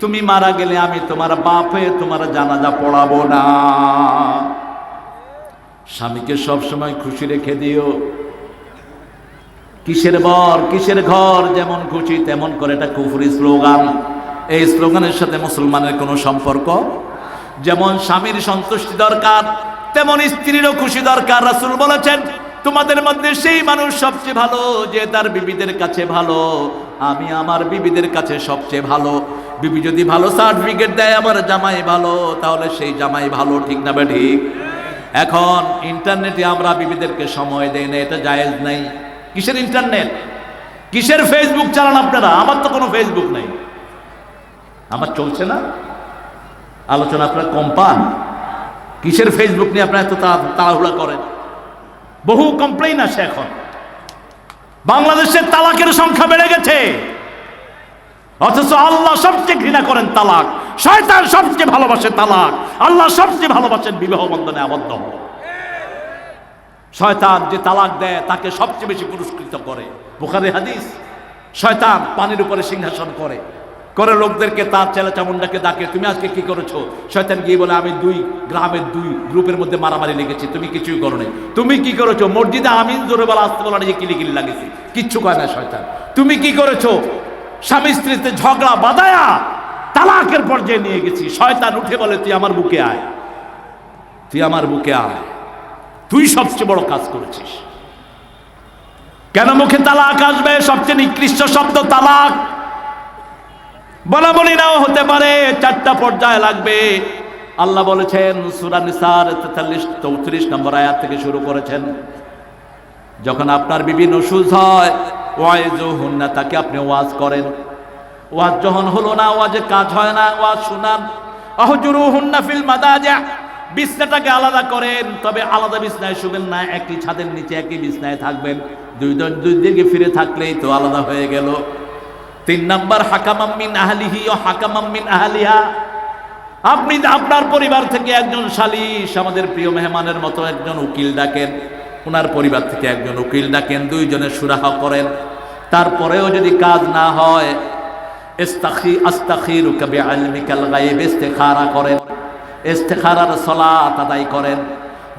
Speaker 2: তুমি মারা গেলে আমি তোমার বাপ হয়ে তোমার জানাজা পড়াবো না। স্বামীকে সবসময় খুশি রেখে দিও। কিসের বর কিসের ঘর, যেমন খুশি তেমন করে, এটা কুফরি স্লোগান। এই স্লোগানের সাথে মুসলমানের কোনো সম্পর্ক। যেমন স্বামীর সন্তুষ্টি দরকার, তেমন স্ত্রীরও খুশি দরকার। রাসূল বলেছেন, তোমাদের মধ্যে সেই মানুষ সবচেয়ে ভালো যে তার বিবিদের কাছে ভালো। আমি আমার বিবিদের কাছে সবচেয়ে ভালো। বিবি যদি ভালো সার্টিফিকেট দেয় আমার জামাই ভালো, তাহলে সেই জামাই ভালো, ঠিক না বে ঠিক? এখন ইন্টারনেটে আমরা বিবিদেরকে সময় দেই না, এটা জায়েজ নাই। কিসের ইন্টারনেট, কিসের ফেসবুক চালান আপনারা? আমার তো কোনো ফেসবুক নাই, আমার চলছে না আলোচনা। আপনারা কম পান? কিসের ফেসবুক নিয়ে আপনারা এত তাড়াহুড়া করেন? বহু কমপ্লেইন আসে এখন। বাংলাদেশের তালাকের সংখ্যা বেড়ে গেছে, অথচ আল্লাহ সবচেয়ে ঘৃণা করেন তালাক, শয়তান সবচেয়ে ভালোবাসে তালাক, আল্লাহ সবচেয়ে ভালোবাসেন বিবাহ বন্ধনে আবদ্ধ হওয়া। শয়তান যে তালাক দেয় তাকে সবচেয়ে বেশি পুরস্কৃত করে। বুখারী হাদিস, শয়তান পানির উপরে সিংহাসন করে করে লোকদেরকে তার চেলা চামুন্ডাকে ডাকে, তুমি আজকে কি করেছো? শয়তান গিয়ে বলে, আমি 2 গ্রামের 2 গ্রুপের মধ্যে মারামারি লেগেছি, তুমি কিছুই করো নাই। তুমি কি করেছো? মসজিদে আমিন জোরে বলা, আসতে বলা, যে কিলিকিলি লাগেছি, কিচ্ছু কয় না শয়তান। তুমি কি করেছো? স্বামী স্ত্রীতে ঝগড়া বাঁধায়া তালাকের পর্যায়ে নিয়ে গেছি। শয়তান উঠে বলে, তুই আমার বুকে আয়, তুই আমার বুকে আয়, তুই সবচেয়ে বড় কাজ করেছিস। কেন মুখে তালাক আসবে? সবচেয়ে নিকৃষ্ট শব্দ তালাক। বলা বলি নাও হতে পারে, 4টা পর্যায়ে লাগবে। আল্লাহ বলেছেন সূরা নিসার 43-34 নম্বর আয়াত থেকে শুরু করেছেন, যখন আপনার বিভিন্ন অসুখ হয়, ওয়াইজুহুন্না, তাকে আপনি ওয়াজ করেন। ওয়াজ যখন হলো না, ওয়াজে কাজ হয় না, ওয়াজ শুনান। আহজুরুহুন্না ফিল মাদাজি, বিছনাটাকে আলাদা করেন, তবে আলাদা বিছনায় শুবেন না, একই ছাদের নিচে একই বিছনায় থাকবেন। দুই দিকে ফিরে থাকলেই তো আলাদা হয়ে গেল। 3 নাম্বার, হাকামাম মিন আহলিহি ও হাকামাম মিন আহলিহা, আপনি আপনার পরিবার থেকে একজন সালিশ, আমাদের প্রিয় মেহমানের মতো একজন উকিল ডাকেন, ওনার পরিবার থেকে একজন উকিল ডাকেন, 2 জনের সুরাহা করেন। তারপরেও যদি কাজ না হয়, আস্তাখিরুকা বিইলমিকাল গায়ব, ইস্তিখারা করেন, ইস্তিখারার সালাত আদায় করেন।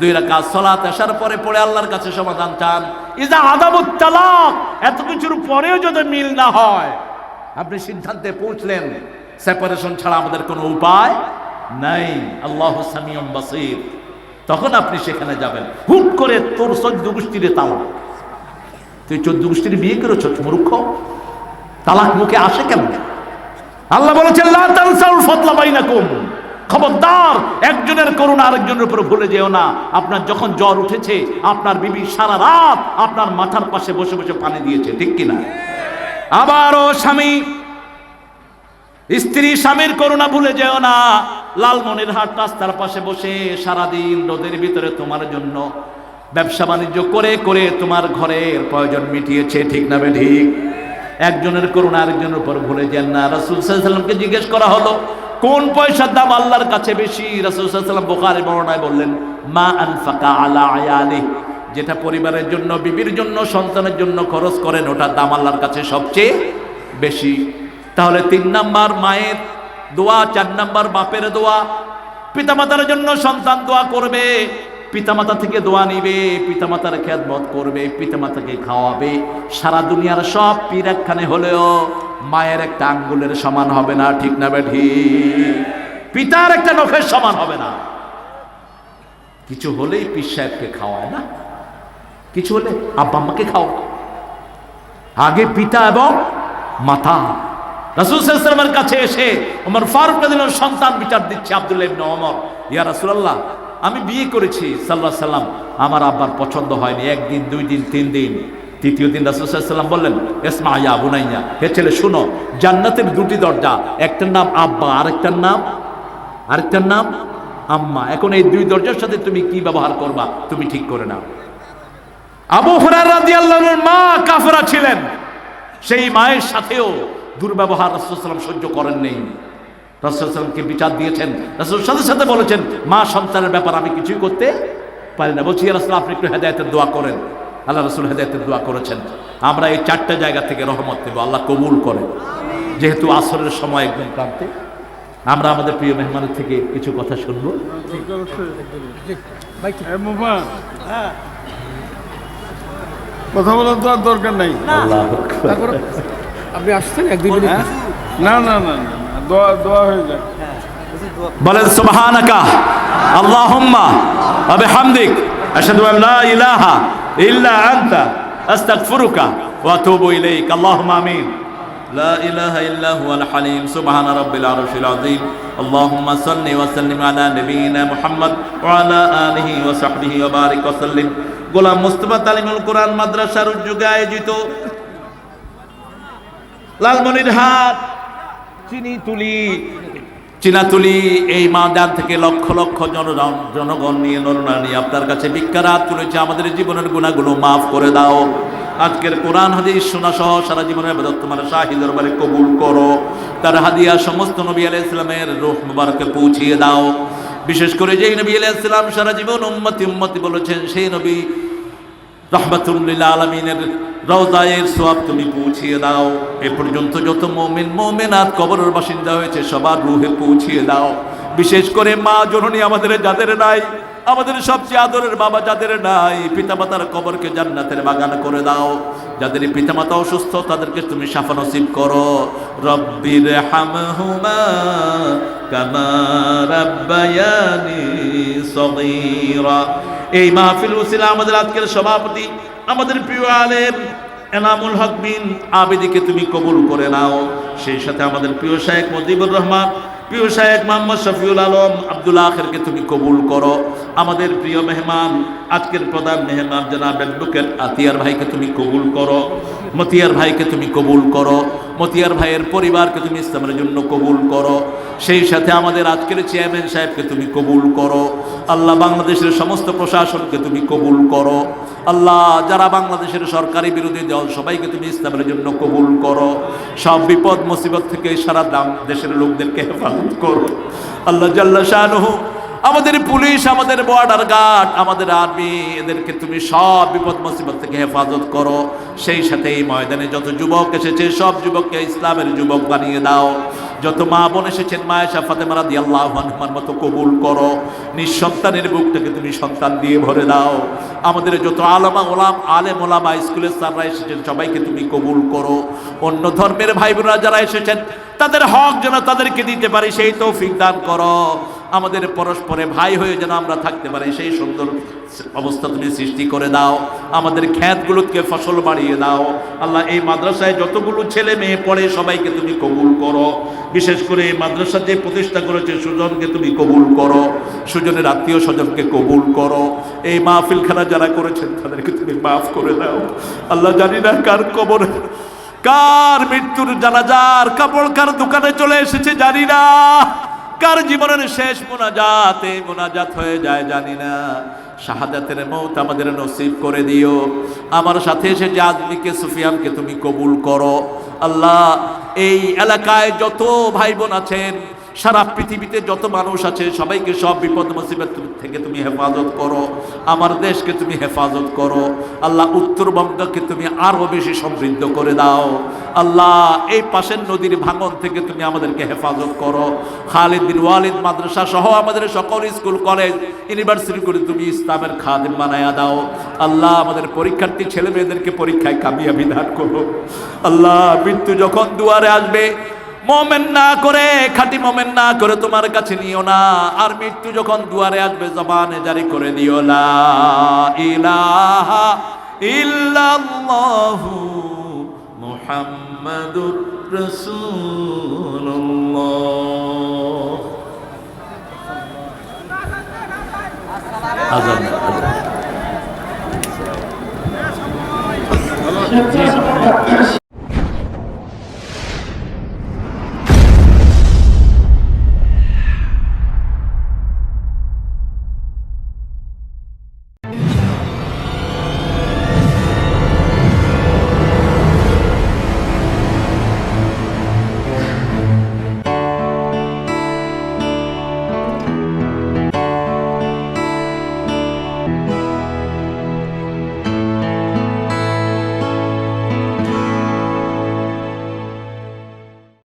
Speaker 2: 2 রাকাত সালাত আসার পরে পড়ে আল্লাহর কাছে সমাধান চান। ইজা আদাবুত তালাক, এত কিছুর পরেও যদি মিল না হয়, আপনি সিদ্ধান্তে পৌঁছলেন সেপারেশন ছাড়া আমাদের কোনো উপায় নাই, আল্লাহু সামিউন বাসীর, তখন আপনি সেখানে যাবেন। হুট করে তোর 14 গোষ্ঠীর তালাক, তুই 14 গোষ্ঠীর বিয়ে করেছ, মূর্খ, তালাক মুখে আসে কেন? আল্লাহ বলেছেন, লা তানসাউল ফাদলা বাইনাকুম, খবরদার একজনের করুণা আরেকজনের উপর ভুলে যেও না। আপনার যখন জ্বর উঠেছে, আপনার বিবি সারা রাত আপনার মাথার পাশে বসে বসে পানি দিয়েছে, ঠিক কিনা? আবারও স্বামী স্ত্রী স্বামীর করুণা ভুলে যেও না। লালমনিরহাট রাস্তার পাশে বসে সারাদিন রোদের ভিতরে তোমার জন্য ব্যবসা বাণিজ্য করে করে তোমার ঘরের প্রয়োজন মিটিয়েছে, ঠিক না ঠিক? একজনের করুণা আরেকজনের উপর ভুলে যেন না। রাসূল সাল্লাল্লাহু আলাইহি ওয়াসাল্লামকে জিজ্ঞেস করা হলো, কোন পয়সার দাম আল্লাহর কাছে বেশি? রাসূল সাল্লাল্লাহু আলাইহি ওয়াসাল্লাম বুখারীর বর্ণনায় বললেন, মা আনফাকা আলা আয়ালিহি, যেটা পরিবারের জন্য, বিবির জন্য, সন্তানের জন্য খরচ করেন, ওটার দাম আল্লাহর কাছে সবচেয়ে বেশি। তাহলে 3 নাম্বার মায়ের দোয়া, 4 নাম্বার বাপের দোয়া। পিতামাতার জন্য সন্তান দোয়া করবে, পিতামাতা থেকে দোয়া নিবে, পিতামাতার খেদমত করবে, পিতামাতাকে খাওয়াবে। সারা দুনিয়ার সব পীর একখানে হলেও মায়ের একটা আঙ্গুলের সমান হবে না, ঠিক না বেঠি? পিতার একটা নখের সমান হবে না। কিছু হলেই পীর সাহেবকে খাওয়ায় না, কিছু হলে আব্বা আম্মাকে খাও, আগে পিতা এবং মাতা। রাসূল সাল্লাল্লাহু আলাইহি ওয়াসাল্লামের কাছে এসে ওমর ফারুক রাদিয়াল্লাহু আনহু সন্তান বিচার দিচ্ছে আব্দুল্লাহ ইবনে ওমর, ইয়া রাসূলুল্লাহ, আমি বিয়ে করেছি সাল্লাল্লাহু আলাইহি ওয়াসাল্লাম, আমার আব্বার পছন্দ হয়নি। 1 দিন, 2 দিন, 3 দিন, 3য় দিন রাসূল সাল্লাল্লাহু আলাইহি ওয়াসাল্লাম বললেন, ইসমা ইয়া বুনাইয়া, হে ছেলে শুনো, জান্নাতের 2টি দরজা, একটার নাম আব্বা, আরেকটার নাম আম্মা। এখন এই 2 দরজার সাথে তুমি কি ব্যবহার করবা তুমি ঠিক করে নাও। আবু হুরায়রা রাদিয়াল্লাহু আনহুর মা কাফেরা ছিলেন, সেই মায়ের সাথেও দুর্ব্যবহার রাসূল সাল্লাল্লাহু আলাইহি ওয়াসাল্লাম সহ্য করেন নাই। রাসূল সাল্লাল্লাহু বিচার দিয়েছেন। রাসূল সাথে সাথে বলেছেন, মা সন্তানের ব্যাপার আমি কিছুই করতে পারি না। বলছি, ইয়া রাসূল আপনি একটু হেদায়েতের দোয়া করেন। আল্লাহ রাসূল হেদায়েতের দোয়া করেছেন। আমরা এই চারটা জায়গা থেকে রহমত নেব, আল্লাহ কবুল করে। যেহেতু আসরের সময় একদম প্রান্তে, আমরা আমাদের প্রিয় মেহমানের থেকে কিছু কথা শুনবো।
Speaker 4: কথা বলার তো আর দরকার নাই।
Speaker 5: আপনি আসছেন এক দুই মিনিট।
Speaker 4: না না না না, দোয়া দোয়া হয়ে যায়।
Speaker 2: বলেন সুবহানাকা আল্লাহুম্মা ওয়া বিহামদিক আশহাদু আন লা ইলাহা ইল্লা আনতা আস্তাগফিরুকা ওয়া আতুবু ইলাইক। আল্লাহুম্মা আমিন।
Speaker 1: لا إله إلا هو الحليم سبحان رب العرش العظيم اللهم صل وسلم على نبينا محمد وعلى آله وصحبه وبارك وسلم। গোলাম মুস্তাফা তালিমুল কোরআন মাদ্রাসার উদ্যোগে আয়োজিত লালমনিরহাট চিনাতুলি এই ময়দান থেকে লক্ষ লক্ষ জনগণ নিয়ে নরনারী আপনার কাছে ভিক্ষার তুলেছে, আমাদের জীবনের গুনাহগুলো মাফ করে দাও। আজকের কোরআন হাদিস শোনা সহ সারা জীবনের ইবাদত তোমার শাহী দরবারে কবুল করো। তার হাদিয়া সমস্ত নবী আলাইহিস সালামের রূহ মুবারকে পৌঁছিয়ে দাও। বিশেষ করে যেই নবী আলাইহিস সালাম সারা জীবন উম্মতি উম্মতি বলেছেন, সেই নবী রাহমাতুল লিল আলামিনের রওজায়ের সওয়াব তুমি পৌঁছিয়ে দাও। এ পর্যন্ত যত মুমিন মুমিনাত কবরের বাসিন্দা হয়েছে সবার রূহে পৌঁছিয়ে দাও। বিশেষ করে মা জননী আমাদের যাদের নাই, আমাদের সবচেয়ে আদরের বাবা যাদের নাই, পিতামাতার কবরকে জান্নাতের বাগান করে দাও। যাদের পিতামাতা অসুস্থ তাদেরকে তুমি শাফা নসিব করো। রব্বির হামহুমা কামা রাব্বায়ানি সগীরা। এই মাহফিল উসিলা আমাদের আজকের সভাপতি আমাদের প্রিয় আলেম এনামুল হক বিন আবেদীকে তুমি কবুল করে নাও। সেই সাথে আমাদের প্রিয় শায়েখ মুজিবুর রহমান, প্রিয় শায়েখ মোহাম্মদ শফিউল আলম আব্দুল আখিরকে তুমি কবুল করো। আমাদের প্রিয় মেহমান, আজকের প্রধান মেহমান জনাব অ্যাডভোকেট আতিয়ার ভাইকে তুমি কবুল করো। মতিয়ার ভাইকে তুমি কবুল করো। মতিয়ার ভাইয়ের পরিবারকে তুমি ইসলামের জন্য কবুল করো। সেই সাথে আমাদের আজকের চেয়ারম্যান সাহেবকে তুমি কবুল করো। আল্লাহ বাংলাদেশের সমস্ত প্রশাসনকে তুমি কবুল করো। আল্লাহ যারা বাংলাদেশের সরকারি বিরোধী দল সবাইকে তুমি ইসলামের জন্য কবুল করো। সব বিপদ মুসিবত থেকে সারা দেশের লোকদেরকে হেফাজত করো। আল্লাহ জাল্লা শানুহু আমাদের পুলিশ, আমাদের বর্ডার গার্ড, আমাদের আর্মি, এদেরকে তুমি সব বিপদ মুসিবত থেকে হেফাজত করো। সেই সাথে এই ময়দানে যত যুবক এসেছে সব যুবককে ইসলামের যুবক বানিয়ে দাও। যত মা বোন এসেছেন মায়েশা ফাতেমা রাদিয়াল্লাহু আনহার মতো কবুল করো। নিঃসন্তানের বুকটাকে তুমি সন্তান দিয়ে ভরে দাও। আমাদের যত আলেম ওলামা স্কুলের স্যাররা এসেছেন সবাইকে তুমি কবুল করো। অন্য ধর্মের ভাই বোনরা যারা এসেছেন তাদের হক যেন তাদেরকে দিতে পারি সেই তৌফিক দান করো। আমাদের পরস্পরে ভাই হয়ে যেন আমরা থাকতে পারি সেই সুন্দর অবস্থা তুমি সৃষ্টি করে দাও। আমাদের ক্ষেতগুলোকে ফসল বাড়িয়ে দাও। আল্লাহ এই মাদ্রাসায় যতগুলো ছেলে মেয়ে পড়ে সবাইকে তুমি কবুল করো। বিশেষ করে এই মাদ্রাসা যে প্রতিষ্ঠা করেছে সুজনকে তুমি কবুল করো। সুজনের আত্মীয় স্বজনকে কবুল করো। এই মাহফিলখানা যারা করেছেন তাদেরকে তুমি মাফ করে দাও। আল্লাহ জানি না কার কবর, কার মৃত্যুর জানাজার কাপড় কার দোকানে চলে এসেছে জানি না, কার জীবনের শেষ মোনাজাত হয়ে যায় জানি না। শাহাদাতের মওত আমাদের নসিব করে দিও। আমার সাথে এসে যে আজমিকে সুফিয়ানকে তুমি কবুল করো। আল্লাহ এই এলাকায় যত ভাই বোন আছেন, সারা পৃথিবীতে যত মানুষ আছে সবাইকে সব বিপদ মুসিবত থেকে তুমি হেফাজত করো। আমার দেশকে তুমি হেফাজত করো। আল্লাহ উত্তরবঙ্গকে তুমি আরো বেশি সমৃদ্ধ করে দাও। আল্লাহ এই পাশের নদীর ভাঙন থেকে তুমি আমাদেরকে হেফাজত করো। খালিদ বিন ওয়ালিদ মাদ্রাসা সহ আমাদের সকল স্কুল কলেজ ইউনিভার্সিটি করে তুমি ইসলামের খাদেম বানায়া দাও। আল্লাহ আমাদের পরীক্ষার্থী ছেলে মেয়েদেরকে পরীক্ষায় কামিয়াবি দান করো। আল্লাহ মৃত্যু যখন দুয়ারে আসবে মোমেন না করে, খাঁটি মোমেন না করে তোমার কাছে নিও না। আর মৃত্যু যখন দুয়ারে আসবে জবানে জারি করে দিও লা ইলাহা ইল্লাল্লাহু মুহাম্মাদুর রাসূলুল্লাহ। আজান।